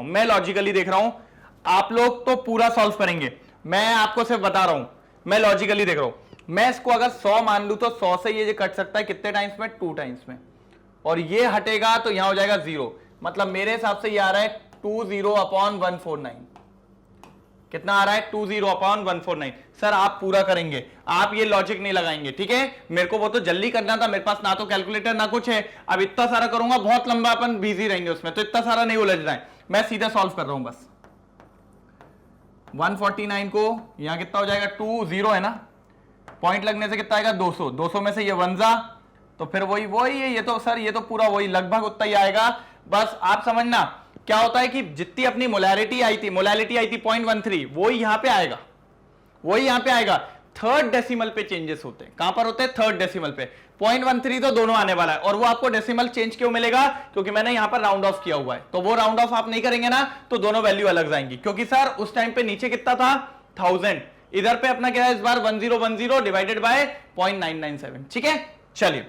हूं, आप लोग तो पूरा सॉल्व करेंगे, मैं आपको सिर्फ बता रहा हूं, मैं लॉजिकली देख रहा हूं। मैं इसको अगर 100 मान लूं तो 100 से ये कट सकता है कितने टाइम्स में? 2 टाइम्स में, और ये हटेगा तो यहां हो जाएगा 0। मतलब मेरे हिसाब से ये आ रहा है 20/149। कितना आ रहा है? 20/149। सर आप पूरा करेंगे, आप ये लॉजिक नहीं लगाएंगे, ठीक है? मेरे को वो तो जल्दी करना था, मेरे पास ना तो कैलकुलेटर ना कुछ है। अब इतना सारा करूंगा बहुत लंबा, अपन बिजी रहेंगे उसमें, तो इतना सारा नहीं उलझना है। मैं सीधा सॉल्व कर रहा हूं बस। 149 को यहां कितना हो जाएगा? 20 है ना? पॉइंट लगने से कितना आएगा? 200। 200 में से ये 1 जा तो फिर वही है। ये तो सर ये तो पूरा वही लगभग उतना ही आएगा। बस आप समझना क्या होता है कि जितनी अपनी मोलैरिटी आई थी 0.13, वो यहां पे आएगा, थर्ड डेसिमल पे चेंजेस होते हैं। कहां पर होते हैं? थर्ड डेसिमल पे। 0.13 तो दोनों आने वाला है, और वो आपको डेसिमल चेंज क्यों मिलेगा, क्योंकि मैंने यहां पर राउंड ऑफ किया हुआ है, तो वो राउंड ऑफ आप नहीं करेंगे ना तो दोनों वैल्यू अलग जाएंगी, क्योंकि सर उस टाइम पे नीचे कितना था 1000, इधर पे अपना क्या है इस बार 1010 डिवाइडेड बाय 0.997। ठीक है, चलिए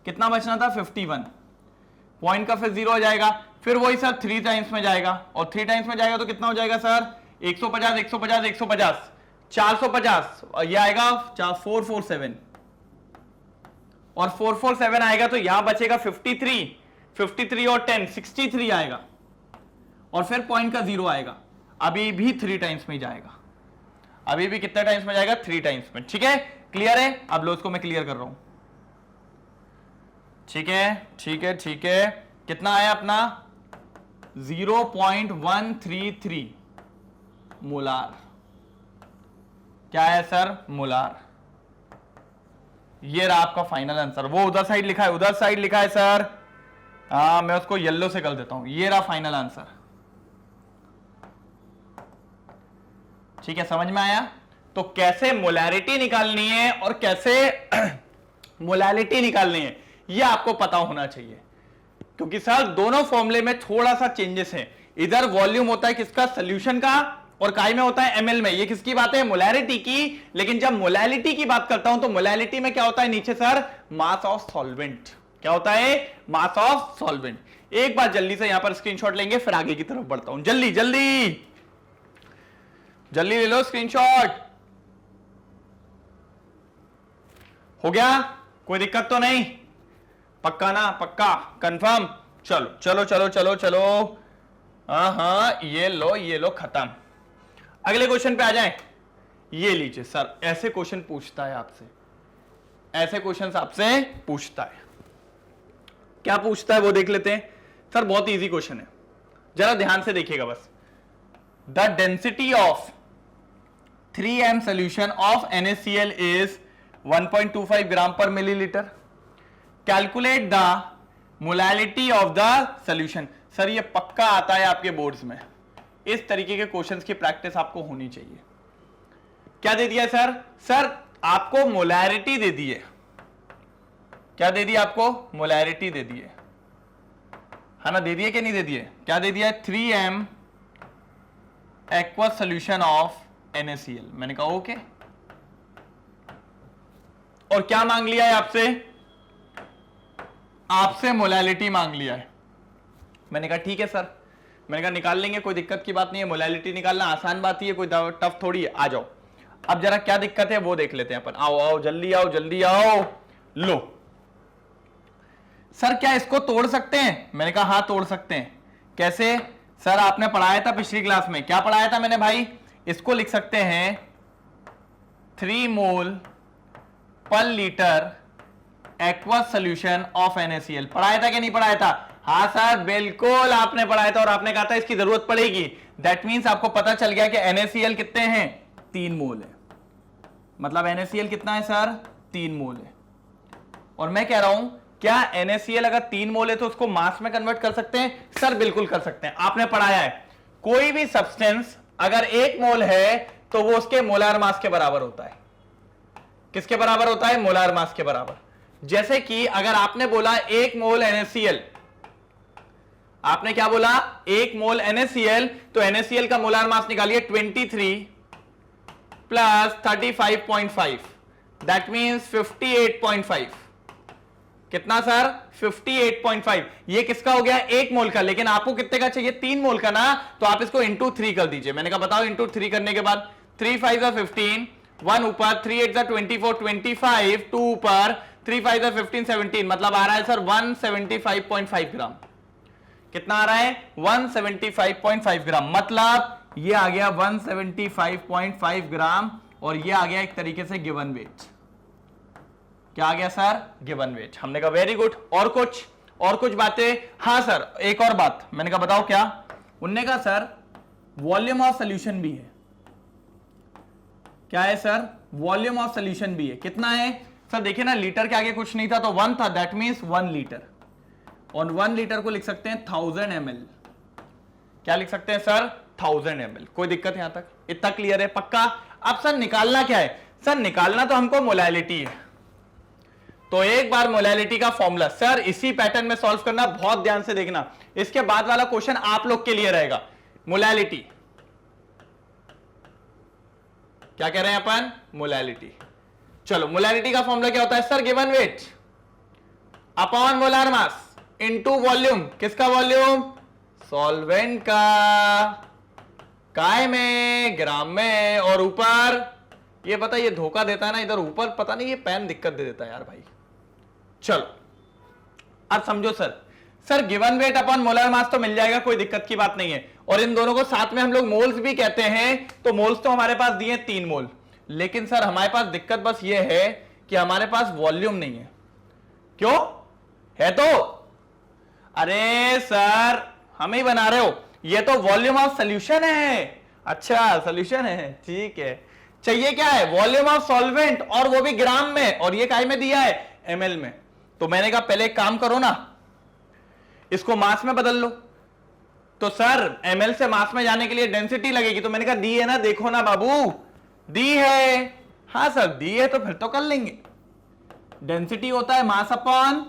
कितना बचना था 51, पॉइंट का फिर 0 हो जाएगा, फिर वही सर 3 टाइम्स में जाएगा, और 3 टाइम्स में जाएगा तो कितना हो जाएगा सर 150 150 150 450, और ये आएगा 447, और 447 आएगा तो यहां बचेगा 53 और 10 63 आएगा, और फिर पॉइंट का 0 आएगा, अभी भी 3 टाइम्स में जाएगा, अभी भी कितने टाइम्स में जाएगा 3 टाइम्स में। ठीक है, क्लियर है, अब लो उसको मैं क्लियर कर रहा हूं। ठीक है ठीक है ठीक है, कितना आया अपना 0.133 मोलार, क्या है सर मोलार। ये रहा आपका फाइनल आंसर, वो उधर साइड लिखा है, उधर साइड लिखा है सर, हाँ मैं उसको येलो से कर देता हूं, ये रहा फाइनल आंसर। ठीक है, समझ में आया। तो कैसे मोलैरिटी निकालनी है और कैसे मोलैलिटी निकालनी है ये आपको पता होना चाहिए, क्योंकि सर दोनों फॉर्मूले में थोड़ा सा चेंजेस है, इधर वॉल्यूम होता है किसका सॉल्यूशन का, और काय में होता है एमएल में। ये किसकी बात है मोलैरिटी की, लेकिन जब मोलैलिटी की बात करता हूं तो मोलैलिटी में क्या होता है नीचे सर मास ऑफ सॉल्वेंट, क्या होता है मास ऑफ सॉल्वेंट। एक बार जल्दी से यहां पर स्क्रीनशॉट लेंगे फिर आगे की तरफ बढ़ता हूं, जल्दी जल्दी जल्दी ले लो स्क्रीनशॉट। हो गया, कोई दिक्कत तो नहीं, पक्का ना, पक्का कंफर्म। चलो चलो चलो चलो चलो, हाँ ये लो खत्म। अगले क्वेश्चन पे आ जाएं। ये लीजिए सर, ऐसे क्वेश्चन पूछता है आपसे, ऐसे क्वेश्चन आपसे पूछता है, क्या पूछता है वो देख लेते हैं। सर बहुत इजी क्वेश्चन है, जरा ध्यान से देखिएगा बस। The density of 3m solution of NaCl is 1.25 ग्राम पर millilitre. Calculate the molality of the solution. Sir ये पक्का आता है आपके बोर्ड्स में, इस तरीके के क्वेश्चंस की प्रैक्टिस आपको होनी चाहिए। क्या दे दिया सर, सर आपको मोलैरिटी दे दी है, क्या दे दिया आपको मोलैरिटी दे दी है ना, दे दिए कि नहीं दे दिए, क्या दे दिया है 3m aqueous solution of NaCl। मैंने कहा ओके, और क्या मांग लिया है आपसे, आपसे मोलैलिटी मांग लिया है। मैंने कहा ठीक है सर, मैंने कहा निकाल लेंगे, कोई दिक्कत की बात नहीं है, मोलैलिटी निकालना आसान बात ही है, कोई टफ थोड़ी है, आ जाओ। अब जरा क्या दिक्कत है वो देख लेते हैं अपन, आओ आओ जल्दी आओ जल्दी आओ। लो सर क्या इसको तोड़ सकते हैं, मैंने कहा हाँ तोड़ सकते हैं। कैसे सर, आपने पढ़ाया था पिछली क्लास में, क्या पढ़ाया था मैंने भाई, इसको लिख सकते हैं 3 मोल पर litre aqueous solution of NaCl। पढ़ाया था कि नहीं पढ़ाया था, हाँ सर बिल्कुल आपने पढ़ाया था, और आपने कहा था इसकी जरूरत पड़ेगी। दैट मींस आपको पता चल गया कि NaCl कितने हैं 3 मोल है, मतलब NaCl कितना है सर 3 मोल है। और मैं कह रहा हूं क्या NaCl अगर 3 मोल है तो उसको मास में कन्वर्ट कर सकते हैं, सर बिल्कुल कर सकते हैं, आपने पढ़ाया है। कोई भी सब्सटेंस अगर 1 मोल है तो वो उसके मोलार मास के बराबर होता है, किसके बराबर होता है मोलार मास के बराबर। जैसे कि अगर आपने बोला 1 मोल NaCl, आपने क्या बोला 1 मोल NaCl, तो NaCl का मोलार मास निकालिए 23 प्लस 35.5, दैट मींस 58.5। कितना सर 58.5। ये किसका हो गया 1 मोल का, लेकिन आपको कितने का चाहिए 3 मोल का ना, तो आप इसको इंटू 3 कर दीजिए। मैंने कहा बताओ इंटू 3 करने के बाद 3 5 15, 1 ऊपर 3 8 24 25, 2 ऊपर 3 5 15 17, मतलब आ रहा है सर 175.5 ग्राम। कितना आ रहा है 175.5 ग्राम, मतलब ये आ गया 175.5 ग्राम, और ये आ गया एक तरीके से गिवन वेट। क्या आ गया सर गिवन वेट। हमने कहा वेरी गुड। और कुछ बातें, हाँ सर एक और बात, मैंने कहा बताओ क्या, उनने कहा सर वॉल्यूम ऑफ सॉल्यूशन भी है। क्या है सर वॉल्यूम ऑफ सॉल्यूशन भी है, कितना है सर, देखिए ना लीटर के आगे कुछ नहीं था तो 1 था, दैट मींस 1 लीटर, और 1 लीटर को लिख सकते हैं 1000 ml। क्या लिख सकते हैं सर 1000 ml। कोई दिक्कत यहां तक, इतना क्लियर है पक्का। अब सर निकालना क्या है, सर निकालना तो हमको मोलैलिटी है, तो एक बार मोलैलिटी का फॉर्मूला सर इसी पैटर्न में सॉल्व करना, बहुत ध्यान से देखना, इसके बाद वाला क्वेश्चन आप लोग के लिए रहेगा। मोलैलिटी क्या कह रहे हैं अपन? मोलैलिटी। चलो मोलैलिटी का फॉर्मूला क्या होता है sir? Given weight upon molar mass into volume. किसका वॉल्यूम? सॉल्वेंट का। काय में? ग्राम में। और ऊपर ये पता, ये धोखा देता है ना इधर ऊपर, पता नहीं ये पेन दिक्कत दे देता है यार भाई। चलो अब समझो sir given weight upon molar mass तो मिल जाएगा, कोई दिक्कत की बात नहीं है। और इन दोनों को साथ में हम लोग मोल्स भी कहते हैं, तो मोल्स तो हमारे पास दिए 3 मोल। लेकिन सर हमारे पास दिक्कत बस ये है कि हमारे पास वॉल्यूम नहीं है। क्यों है? तो अरे सर हम ही बना रहे हो, ये तो वॉल्यूम ऑफ सॉल्यूशन है। अच्छा सॉल्यूशन है, ठीक है। चाहिए क्या है? वॉल्यूम ऑफ सॉल्वेंट, और वो भी ग्राम में, और ये काय में दिया है? ml में। तो मैंने कहा पहले एक काम करो ना, इसको मास में बदल लो। तो सर ml से मास में जाने के लिए डेंसिटी लगेगी, तो मैंने कहा दी है ना, देखो ना बाबू, दी है। हाँ सर दी है, तो फिर तो कर लेंगे। डेंसिटी होता है मास अपॉन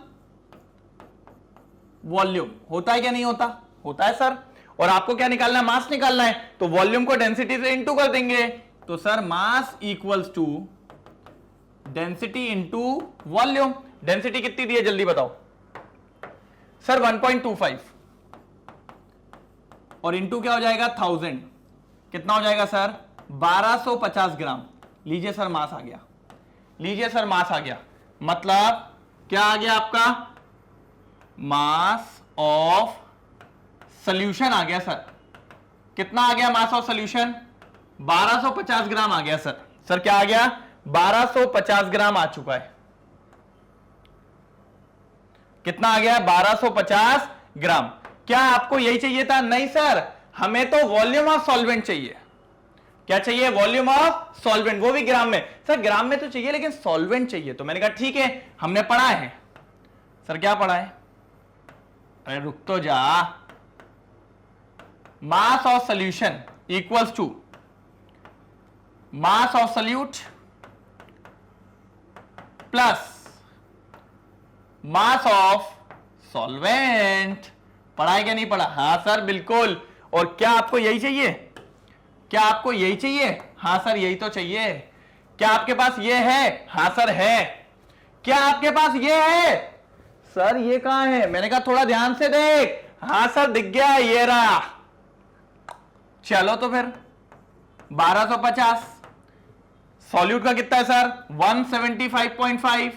वॉल्यूम, होता है क्या नहीं होता? होता है सर। और आपको क्या निकालना है? मास निकालना है, तो वॉल्यूम को डेंसिटी से इंटू कर देंगे। तो sir mass equals to density into volume. Density कितनी दी है जल्दी बताओ सर? 1.25, और इंटू क्या हो जाएगा? 1000। कितना हो जाएगा सर? 1250 ग्राम। लीजिए सर मास आ गया, लीजिए सर मास आ गया। मतलब क्या आ गया आपका? मास ऑफ सॉल्यूशन आ गया सर। कितना आ गया मास ऑफ सॉल्यूशन? 1250 ग्राम आ गया सर। सर क्या आ गया? 1250 ग्राम आ चुका है। कितना आ गया? 1250 ग्राम। क्या आपको यही चाहिए था? नहीं सर, हमें तो वॉल्यूम ऑफ सॉल्वेंट चाहिए। क्या चाहिए? वॉल्यूम ऑफ सॉल्वेंट, वो भी ग्राम में। सर ग्राम में तो चाहिए लेकिन सॉल्वेंट चाहिए। तो मैंने कहा ठीक है, हमने पढ़ा है। सर क्या पढ़ा है? अरे रुक तो जा। Mass of solution equals to mass of solute plus mass of solvent. पढ़ा है क्या नहीं पढ़ा? हाँ सर बिल्कुल। और क्या आपको यही चाहिए? क्या आपको यही चाहिए? हाँ सर यही तो चाहिए। क्या आपके पास ये है? हाँ सर है। क्या आपके पास ये है? सर ये कहां है? मैंने कहा थोड़ा ध्यान से देख। हाँ सर दिख गया, ये रहा। चलो तो फिर 1250। सॉल्यूट का कितना है सर? 175.5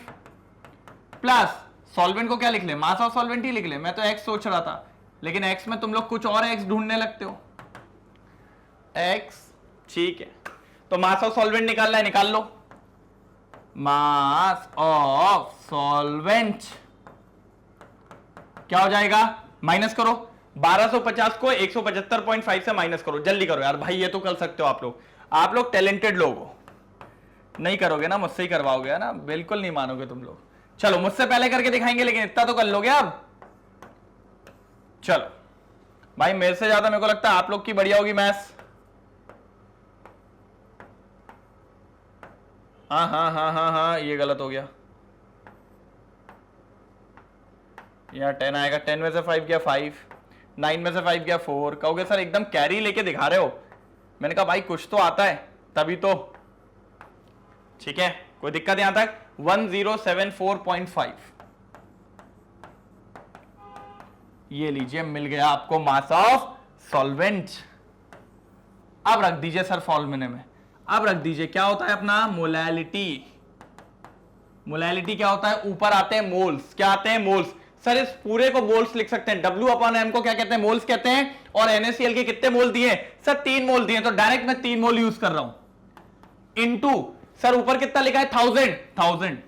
प्लस सॉल्वेंट को क्या लिख ले? मास ऑफ सॉल्वेंट ही लिख ले। मैं तो एक्स सोच रहा था, लेकिन एक्स में तुम लोग कुछ और एक्स ढूंढने लगते हो। एक्स ठीक है, तो मास ऑफ सॉल्वेंट निकालना है, निकाल लो। मास ऑफ सॉल्वेंट क्या हो जाएगा? माइनस करो 1250 को 175.5 से माइनस करो। जल्दी करो यार भाई, ये तो कर सकते हो आप लोग। आप लोग टैलेंटेड लोग हो। नहीं करोगे ना, मुझसे ही करवाओगे ना, बिल्कुल नहीं मानोगे तुम लोग। चलो मुझसे पहले करके दिखाएंगे, लेकिन इतना तो कर लोगे अब। चलो भाई, मेरे से ज्यादा मेरे को लगता है आप लोग की बढ़िया होगी मैथ्स। हाँ हाँ हाँ हाँ हाँ, ये गलत हो गया। यहाँ 10 आएगा, 10 में से 5 गया 5, 9 में से 5 गया 4। कहोगे सर एकदम कैरी लेके दिखा रहे हो। मैंने कहा भाई कुछ तो आता है तभी तो। ठीक है, कोई दिक्कत यहां तक? 1074.5। ये लीजिए, मिल गया आपको मास ऑफ सॉल्वेंट। अब रख दीजिए सर फॉर्मूले में, अब रख दीजिए क्या होता है अपना? मोलैलिटी। मोलैलिटी क्या होता है? ऊपर आते हैं मोल्स। क्या आते हैं? मोल्स। सर इस पूरे को मोल्स लिख सकते हैं। W/M को क्या कहते हैं? मोल्स कहते हैं। और NaCl के कितने मोल दिए? सर 3 मोल दिए, तो डायरेक्ट मैं 3 मोल यूज कर रहा हूं। इनटू सर ऊपर कितना लिखा है? 1000।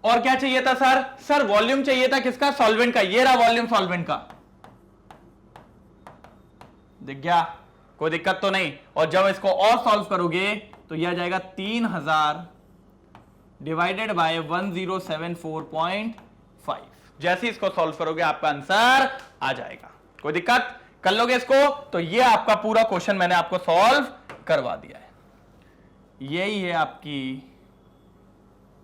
और क्या चाहिए था सर? सर वॉल्यूम चाहिए था किसका? सॉल्वेंट का। ये रहा वॉल्यूम सॉल्वेंट का। दिख गया? कोई दिक्कत तो नहीं। और जब इसको और सॉल्व करोगे तो यह आ जाएगा 3000 डिवाइडेड बाय 1074.5। जैसे इसको सॉल्व करोगे आपका आंसर आ जाएगा। कोई दिक्कत? कर लोगे इसको? तो ये आपका पूरा क्वेश्चन मैंने आपको सॉल्व करवा दिया है। यही है आपकी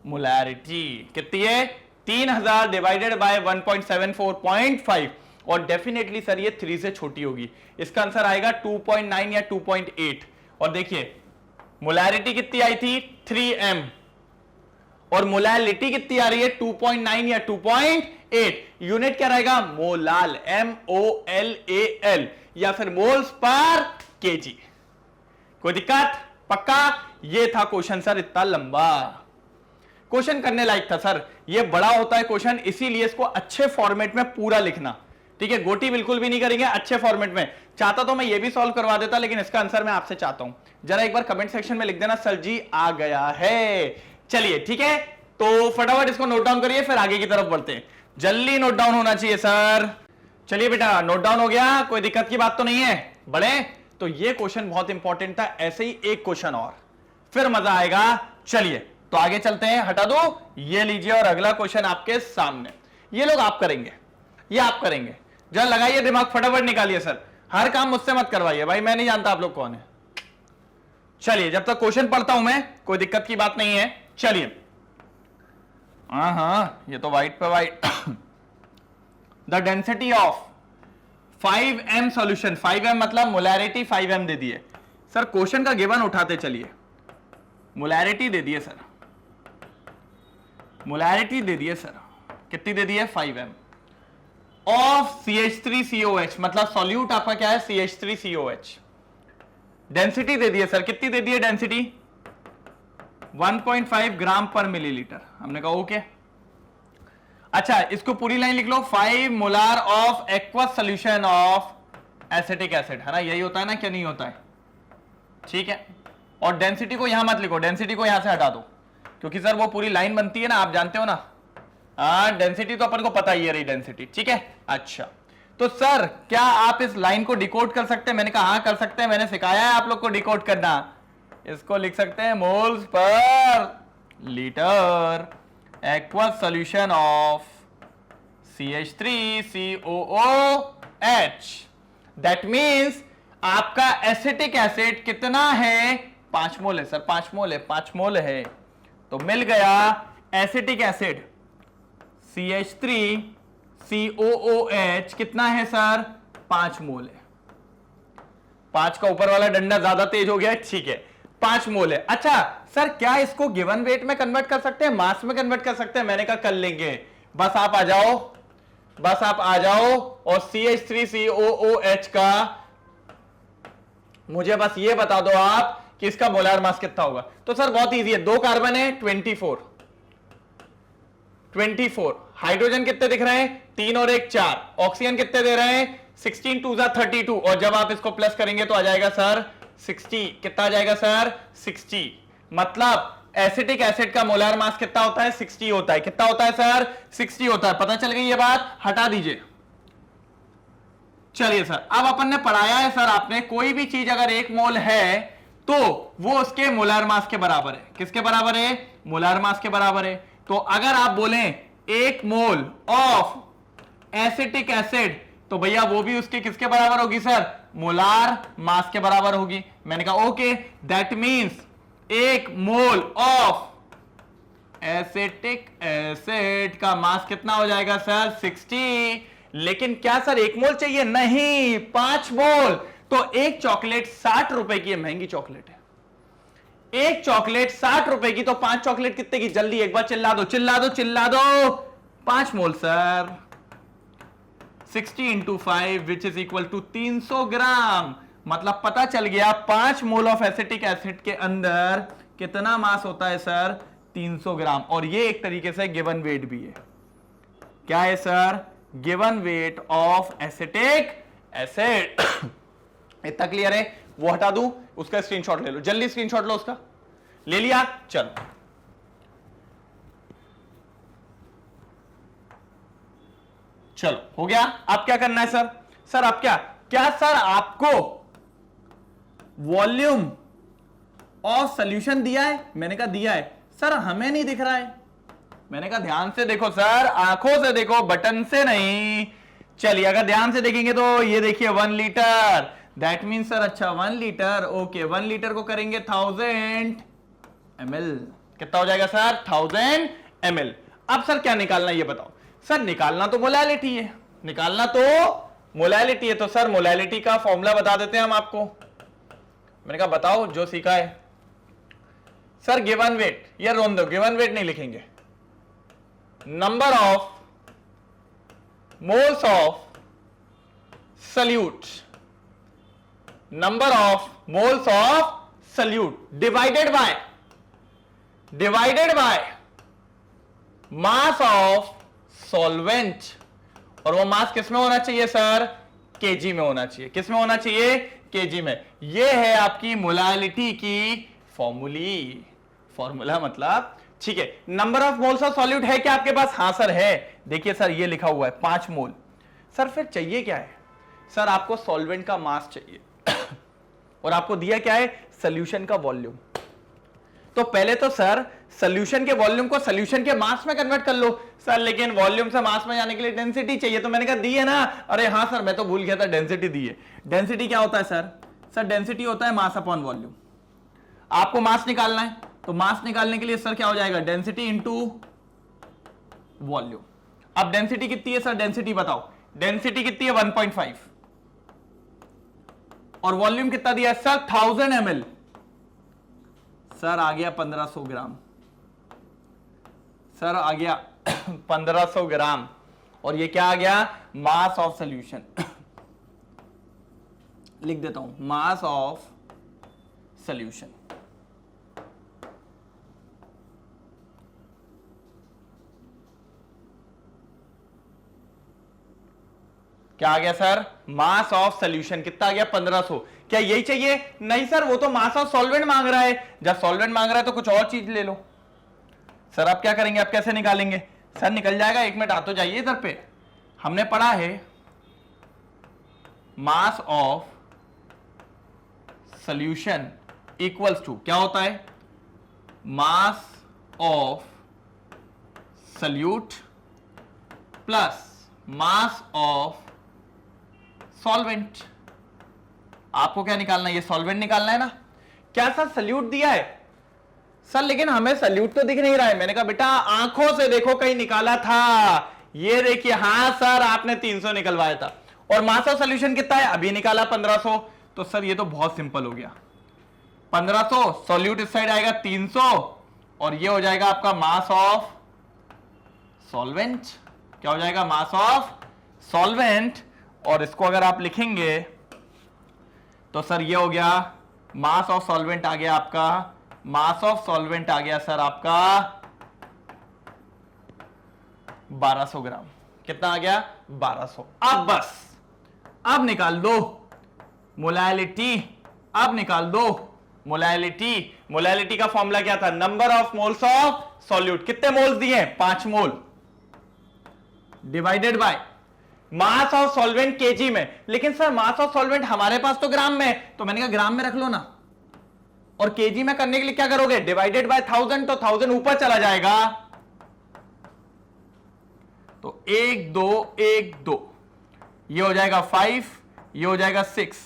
मोलैरिटी कितनी है? 3000 डिवाइडेड बाय 1.74.5 और डेफिनेटली सर ये 3 से छोटी होगी। इसका आंसर आएगा 2.9 या 2.8। और देखिए मोलैरिटी कितनी आई थी? 3m और मोलैलिटी कितनी आ रही है? 2.9 या 2.8। यूनिट क्या रहेगा? मोलाल, MOLAL या फिर मोल्स पर केजी। कोई दिक्कत? पक्का? ये था क्वेश्चन सर, इतना लंबा क्वेश्चन करने लायक था सर। ये बड़ा होता है क्वेश्चन, इसीलिए इसको अच्छे फॉर्मेट में पूरा लिखना, ठीक है? गोटी बिल्कुल भी नहीं करेंगे, अच्छे फॉर्मेट में। चाहता तो मैं ये भी सॉल्व करवा देता, लेकिन इसका आंसर मैं आपसे चाहता हूं। जरा एक बार कमेंट सेक्शन में लिख देना सर जी आ गया है। चलिए ठीक है, तो फटाफट इसको नोट डाउन करिए, फिर आगे की तरफ बढ़ते हैं। जल्दी नोट डाउन होना चाहिए सर। चलिए बेटा नोट डाउन हो गया, कोई दिक्कत की बात तो नहीं है? बड़े तो ये क्वेश्चन बहुत इंपॉर्टेंट था, ऐसे ही एक क्वेश्चन और, फिर मजा आएगा। चलिए तो आगे चलते हैं, हटा दो ये लीजिए, और अगला क्वेश्चन आपके सामने। ये लोग आप करेंगे, ये आप करेंगे। जरा लगाइए दिमाग, फटाफट निकालिए सर। हर काम मुझसे मत करवाइए भाई, मैं नहीं जानता आप लोग कौन है। चलिए जब तक क्वेश्चन पढ़ता हूं मैं, कोई दिक्कत की बात नहीं है। चलिए हाँ ये तो वाइट पे white. The density of 5m solution, 5m मतलब मोलैरिटी 5m दे दिए सर। क्वेश्चन का गिवन उठाते चलिए। मोलैरिटी दे दिए सर, मोलैरिटी दे दिए सर, कितनी दे दी है? 5m ऑफ CH3COH, मतलब सॉल्यूट आपका क्या है? CH3COH। डेंसिटी दे दी है सर, कितनी दे दी है डेंसिटी? 1.5 ग्राम पर मिलीलीटर। हमने कहा ओके। अच्छा इसको पूरी लाइन लिख लो, 5 molar of aqueous solution of acetic acid, है ना? यही होता है ना, क्या नहीं होता है? ठीक है। और डेंसिटी को यहां मत लिखो, डेंसिटी को यहां से हटा दो, क्योंकि सर वो पूरी लाइन बनती है ना, आप जानते हो ना। हाँ डेंसिटी तो अपन को पता ही है रही डेंसिटी, ठीक है। अच्छा तो सर क्या आप इस लाइन को डिकोड कर सकते हैं? मैंने कहा हाँ कर सकते हैं, मैंने सिखाया है आप लोग को डिकोड करना। इसको लिख सकते हैं moles per litre aqueous solution of CH3COOH। That means आपका एसिटिक एसिड कितना है? 5 मोल है सर, 5 मोल है, 5 मोल है। तो मिल गया एसिटिक एसिड CH3COOH कितना है सर? 5 मोल है। 5 का ऊपर वाला डंडा ज्यादा तेज हो गया, ठीक है, 5 मोल है। अच्छा सर क्या इसको गिवन वेट में कन्वर्ट कर सकते हैं, मास में कन्वर्ट कर सकते हैं? मैंने कहा कर लेंगे, बस आप आ जाओ, बस आप आ जाओ। और CH3COOH का मुझे बस ये बता दो आप कि इसका मोलार मास कितना होगा। तो सर बहुत इजी है, 2 कार्बन है, 24। हाइड्रोजन कितने दिख रहे हैं? 3 और 1 4। ऑक्सीजन कितने दे रहे हैं? 16 2 32। और जब आप इसको प्लस करेंगे तो आ जाएगा सर 60। कितना आ जाएगा सर? 60। मतलब एसिटिक एसिड का मोलार मास कितना होता है? 60 होता है। कितना होता है सर? 60 होता है। पता चल गई ये बात, हटा दीजिए। चलिए सर अब अपन ने पढ़ाया है सर, आपने कोई भी चीज अगर 1 मोल है तो वो उसके मोलार मास के बराबर है। किसके बराबर है? मोलार मास के बराबर है। तो अगर आप बोलें 1 मोल ऑफ एसिटिक एसिड, तो भैया वो भी उसके किसके बराबर होगी सर? मोलार मास के बराबर होगी। मैंने कहा okay, that means 1 mole of acetic acid का मास कितना हो जाएगा सर? 60। लेकिन क्या सर 1 मोल चाहिए? नहीं, 5 मोल। तो एक चॉकलेट 60 रुपए की है, महंगी चॉकलेट है। एक चॉकलेट 60 रुपए की, तो 5 चॉकलेट कितने की? जल्दी एक बार चिल्ला दो, चिल्ला दो, चिल्ला दो। 5 mole sir, 60 into 5 which is equal to 300 gram. मतलब पता चल गया 5 मोल ऑफ एसिटिक एसिड के अंदर कितना मास होता है सर? 300 ग्राम। और ये एक तरीके से गिवन वेट भी है। क्या है sir? Given weight of acetic acid. इतना क्लियर है? वो हटा दूं, उसका स्क्रीनशॉट ले लो, जल्दी स्क्रीनशॉट लो उसका। ले लिया? चलो चलो हो गया। अब क्या करना है सर? सर अब क्या क्या सर आपको वॉल्यूम ऑफ सॉल्यूशन दिया है? मैंने कहा दिया है सर, हमें नहीं दिख रहा है। मैंने कहा ध्यान से देखो सर, आंखों से देखो, बटन से नहीं। चलिए अगर ध्यान से देखेंगे तो ये देखिए 1 लीटर, दैट मीन सर अच्छा 1 लीटर, ओके 1 लीटर को करेंगे 1000 ml। कितना हो जाएगा सर 1000 ml। अब सर क्या निकालना ये बताओ। सर निकालना तो मोलैलिटी है, निकालना तो मोलैलिटी है, तो सर मोलैलिटी का फॉर्मूला बता देते हैं हम आपको। मैंने कहा बताओ जो सीखा है। सर गिवन वेट, ये रोन दो, गिवन वेट नहीं लिखेंगे, number of moles of solute, number of moles of solute divided by mass of solvent. और वो मास किस में होना चाहिए सर? केजी में होना चाहिए। किस में होना चाहिए? केजी में। ये है आपकी मोलैलिटी की फॉर्मूला मतलब, ठीक है। Number of moles of solute है क्या आपके पास? हाँ सर है। देखिए सर ये लिखा हुआ है 5 मोल। सर फिर चाहिए क्या है? सर आपको सॉल्वेंट का मास चाहिए और आपको दिया क्या है? सॉल्यूशन का वॉल्यूम। तो पहले तो सर सॉल्यूशन के वॉल्यूम को सॉल्यूशन के मास में कन्वर्ट कर लो। सर लेकिन वॉल्यूम से मास में जाने के लिए डेंसिटी चाहिए, तो मैंने कहा दी है ना। अरे हाँ सर मैं तो भूल गया था, डेंसिटी दी है। डेंसिटी क्या होता है सर? सर डेंसिटी होता है मास अपॉन वॉल्यूम। आपको मास निकालना है, तो मास निकालने के लिए सर क्या हो जाएगा? Density into volume. अब डेंसिटी कितनी है सर? डेंसिटी बताओ। डेंसिटी कितनी है? 1.5। और वॉल्यूम कितना दिया सर? 1000 ml। सर आ गया 1500 ग्राम। सर आ गया 1500 ग्राम। और ये क्या आ गया? मास ऑफ सॉल्यूशन। लिख देता हूं, मास ऑफ सॉल्यूशन। क्या आ गया सर? मास ऑफ सॉल्यूशन कितना आ गया? 1500। क्या यही चाहिए? नहीं सर, वो तो मास ऑफ सॉल्वेंट मांग रहा है। जब सॉल्वेंट मांग रहा है तो कुछ और चीज ले लो। सर आप क्या करेंगे? आप कैसे निकालेंगे? सर निकल जाएगा, 1 मिनट आ तो जाइए इधर पे। हमने पढ़ा है mass of solution equals to, क्या होता है? Mass of solute plus mass of solvent. आपको क्या निकालना है? ये सॉल्वेंट निकालना है ना। क्या सर सल्यूट दिया है? सर लेकिन हमें सल्यूट तो दिख नहीं रहा है। मैंने कहा बेटा आंखों से देखो, कहीं निकाला था। ये देखिए, हाँ सर आपने 300 निकलवाया था। और मास ऑफ सॉल्यूशन कितना है? अभी निकाला 1500। तो सर ये तो बहुत सिंपल हो गया। 1500 सॉल्यूट इस साइड आएगा 300 और ये हो जाएगा आपका मास ऑफ सॉल्वेंट। क्या हो जाएगा? मास ऑफ सॉल्वेंट। और इसको अगर आप लिखेंगे तो सर ये हो गया मास ऑफ सॉल्वेंट आ गया आपका, मास ऑफ सॉल्वेंट आ गया सर आपका 1200 ग्राम। कितना आ गया? 1200। अब बस, अब निकाल दो मोलैलिटी। अब निकाल दो मोलैलिटी। मोलैलिटी का फॉर्मूला क्या था? Number of moles of solute. कितने मोल्स दिए? 5 मोल divided by mass of solvent KG में। लेकिन सर मास ऑफ सॉल्वेंट हमारे पास तो ग्राम में, तो मैंने कहा ग्राम में रख लो ना। और केजी में करने के लिए क्या करोगे? डिवाइडेड बाय 1000, तो 1000 ऊपर चला जाएगा। तो 1 2 1 2, ये हो जाएगा 5, ये हो जाएगा 6।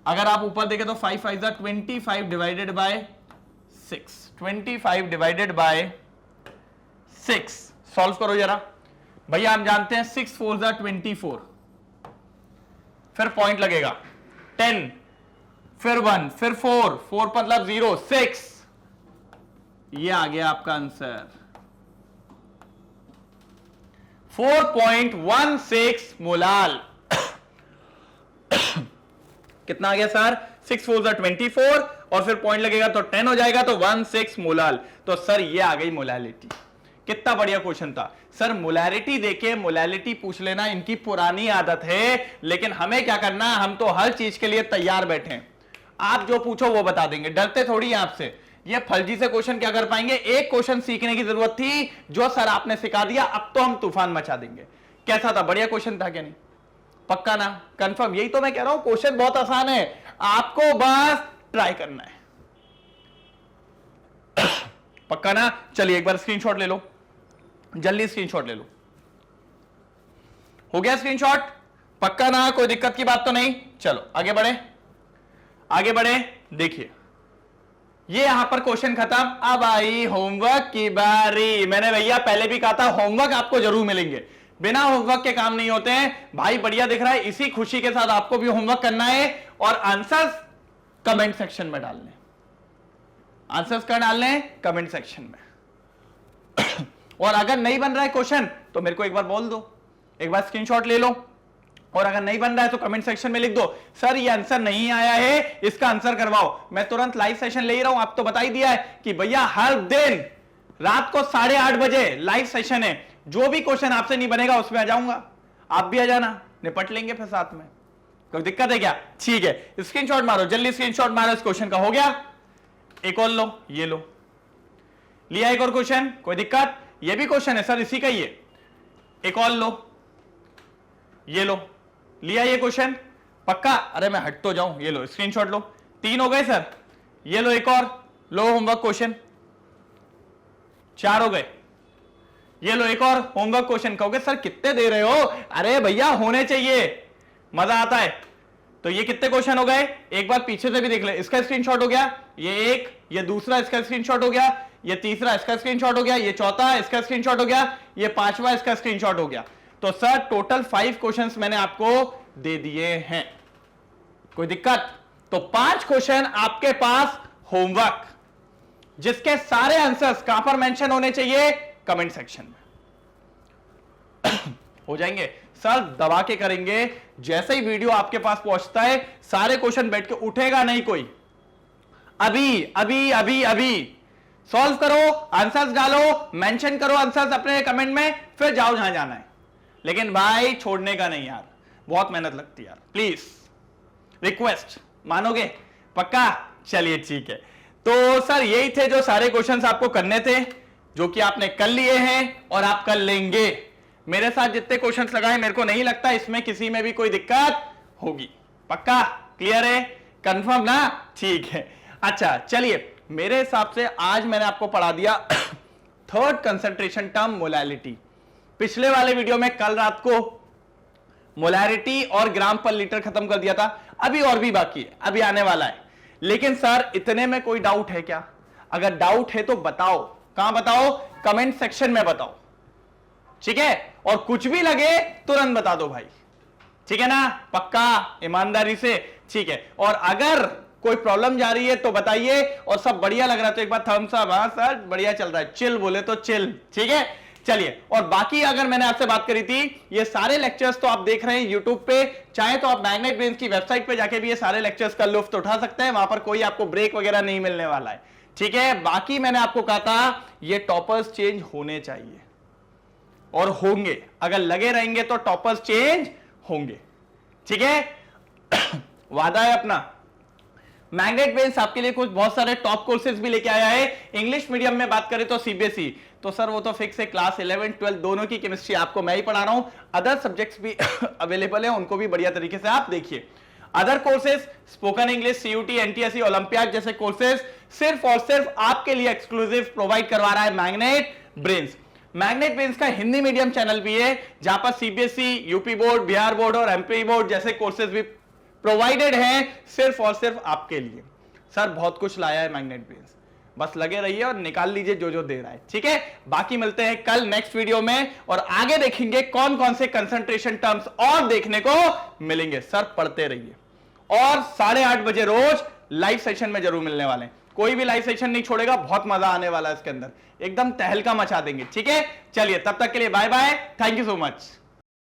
अगर आप ऊपर देखें तो 5 5 25 divided by 6, 25 divided by 6। Solve करो जरा भैया। हम जानते हैं 6 4 24, फिर पॉइंट लगेगा 10, फिर 1, फिर 4, 4 मतलब 0, 6। ये आ गया आपका आंसर 4.16 मोलाल। कितना आ गया सर? 6 4 24 और फिर पॉइंट लगेगा तो 10 हो जाएगा, तो 16 मोलाल। तो सर ये आ गई मोलैलिटी। कितना बढ़िया क्वेश्चन था सर। मोलैलिटी देके मोलैलिटी पूछ लेना इनकी पुरानी आदत है, लेकिन हमें क्या करना है? हम तो हर चीज के लिए तैयार बैठे हैं। आप जो पूछो वो बता देंगे, डरते थोड़ी आपसे। ये फर्जी से क्वेश्चन क्या कर पाएंगे? एक क्वेश्चन सीखने की जरूरत थी, जो सर आपने सिखा दिया, अब तो हम तूफान मचा देंगे। कैसा था? बढ़िया क्वेश्चन था क्या नहीं? पक्का ना? कंफर्म? यही तो मैं कह रहा हूं, क्वेश्चन बहुत आसान है, आपको बस ट्राई करना है। पक्का ना? चलिए एक बार स्क्रीनशॉट ले लो, जल्दी स्क्रीनशॉट ले लो। हो गया स्क्रीनशॉट? पक्का ना? कोई दिक्कत की बात तो नहीं? चलो आगे बढ़े, आगे बढ़े। देखिए ये यहां पर क्वेश्चन खत्म। अब आई होमवर्क की बारी। मैंने भैया पहले भी कहा था होमवर्क आपको जरूर मिलेंगे, बिना होमवर्क के काम नहीं होते हैं भाई। बढ़िया दिख रहा है, इसी खुशी के साथ आपको भी होमवर्क करना है और आंसर्स कमेंट सेक्शन में डालने, आंसर्स कर डालने कमेंट सेक्शन में। और अगर नहीं बन रहा है क्वेश्चन तो मेरे को एक बार बोल दो, एक बार स्क्रीनशॉट ले लो, और अगर नहीं बन रहा है तो कमेंट सेक्शन में लिख दो सर ये आंसर नहीं आया है, इसका आंसर करवाओ। मैं तुरंत लाइव सेशन ले ही रहा हूं। आप तो बता ही दिया है कि भैया हर दिन रात को 8:30 बजे लाइव सेशन है। जो भी क्वेश्चन आपसे नहीं बनेगा उसमें आ जाऊंगा, आप भी आ जाना, निपट लेंगे फिर साथ में। कोई दिक्कत है क्या? ठीक है, स्क्रीनशॉट मारो, जल्दी स्क्रीनशॉट मारो। इस क्वेश्चन का हो गया। एक और लो, ये लो, लिया एक और क्वेश्चन। कोई दिक्कत? ये भी क्वेश्चन है सर, इसी का ही है। एक और लो, ये लो, लिया ये क्वेश्चन पक्का? अरे मैं हट तो जाऊं, ये लो स्क्रीनशॉट लो। 3 हो गए सर, ये लो एक और, लो होमवर्क क्वेश्चन। 4 हो गए, ये लो एक और होमवर्क क्वेश्चन। कहोगे सर कितने दे रहे हो? अरे भैया होने चाहिए, मजा आता है। तो ये कितने क्वेश्चन हो गए? एक बार पीछे से भी देख ले। इसका स्क्रीनशॉट हो गया, ये एक, ये दूसरा इसका स्क्रीनशॉट हो गया, ये तीसरा इसका स्क्रीनशॉट हो गया, ये चौथा इसका स्क्रीनशॉट हो गया, ये पांचवा इसका स्क्रीनशॉट हो गया। तो सर टोटल 5 क्वेश्चंस मैंने आपको दे दिए हैं। कोई दिक्कत? तो 5 क्वेश्चन आपके पास होमवर्क, जिसके सारे आंसर्स कहां पर मेंशन होने चाहिए? कमेंट सेक्शन में। हो जाएंगे सर, दबा के करेंगे। जैसे ही वीडियो आपके पास पहुंचता है सारे क्वेश्चन बैठ के उठेगा नहीं कोई। अभी अभी अभी अभी सॉल्व करो, आंसर्स डालो, मेंशन करो आंसर्स अपने कमेंट में, फिर जाओ जहां जाना है। लेकिन भाई छोड़ने का नहीं यार, बहुत मेहनत लगती है यार, प्लीज रिक्वेस्ट मानोगे? पक्का? चलिए ठीक है। तो सर यही थे जो सारे क्वेश्चंस आपको करने थे, जो कि आपने कर लिए हैं और आप कर लेंगे। मेरे साथ जितने क्वेश्चंस लगाए मेरे को नहीं लगता इसमें किसी में भी कोई दिक्कत होगी। पक्का? क्लियर है? कंफर्म ना? ठीक है। अच्छा चलिए, मेरे हिसाब से आज मैंने आपको पढ़ा दिया थर्ड कंसंट्रेशन टर्म मोलैलिटी। पिछले वाले वीडियो में कल रात को मोलैरिटी और ग्राम पर लीटर खत्म कर दिया था। अभी और भी बाकी है, अभी आने वाला है। लेकिन सर इतने में कोई डाउट है क्या? अगर डाउट है तो बताओ। कहां बताओ? कमेंट सेक्शन में बताओ, ठीक है? और कुछ भी लगे तुरंत बता दो भाई, ठीक है ना? पक्का, ईमानदारी से, ठीक है? और अगर कोई प्रॉब्लम जा रही है तो बताइए, और सब बढ़िया लग रहा है तो एक बार थम्स अप। हाँ सर बढ़िया चल रहा है, चिल बोले तो चिल, ठीक है? चलिए, और बाकी अगर मैंने आपसे बात करी थी, ये सारे लेक्चर्स तो आप देख रहे हैं YouTube पे, चाहे तो आप मैग्नेट ब्रेन्स की वेबसाइट पे जाके भी ये सारे लेक्चर्स का लुत्फ उठा सकते हैं। वहां पर कोई आपको ब्रेक वगैरह नहीं मिलने वाला है, ठीक है? बाकी मैंने आपको कहा था ये टॉपर्स चेंज होने चाहिए और होंगे। अगर लगे रहेंगे तो टॉपर्स चेंज होंगे, ठीक है? वादा है अपना। मैग्नेट ब्रेन्स आपके लिए कुछ बहुत सारे टॉप कोर्सेज भी लेके आया है। इंग्लिश मीडियम में बात करें तो सीबीएसई, तो सर वो तो फिक्स है, क्लास 11 12 दोनों की केमिस्ट्री आपको मैं ही पढ़ा रहा हूं। अदर सब्जेक्ट्स भी अवेलेबल है, उनको भी बढ़िया तरीके से आप देखिए। Other courses spoken English, CUT, NTSC, Olympiad जैसे कोर्सेज सिर्फ और सिर्फ आपके लिए एक्सक्लूसिव प्रोवाइड करवा रहा है मैग्नेट ब्रेन्स। मैग्नेट ब्रेन्स का हिंदी मीडियम चैनल भी है, जहां पर CBSE, UP board, Bihar board और एमपी बोर्ड जैसे कोर्सेज भी प्रोवाइडेड हैं सिर्फ और सिर्फ आपके लिए। सर बहुत कुछ लाया है मैग्नेट ब्रेन्स, बस लगे रहिए और निकाल लीजिए जो जो दे रहा है, ठीक है? बाकी मिलते हैं कल नेक्स्ट वीडियो में, और आगे देखेंगे कौन कौन से कंसंट्रेशन टर्म्स और देखने को मिलेंगे। सर पढ़ते रहिए, और 8:30 बजे रोज लाइव सेशन में जरूर मिलने वाले हैं। कोई भी लाइव सेशन नहीं छोड़ेगा, बहुत मजा आने वाला है इसके अंदर, एकदम तहलका मचा देंगे, ठीक है? चलिए तब तक के लिए bye bye, thank you so much.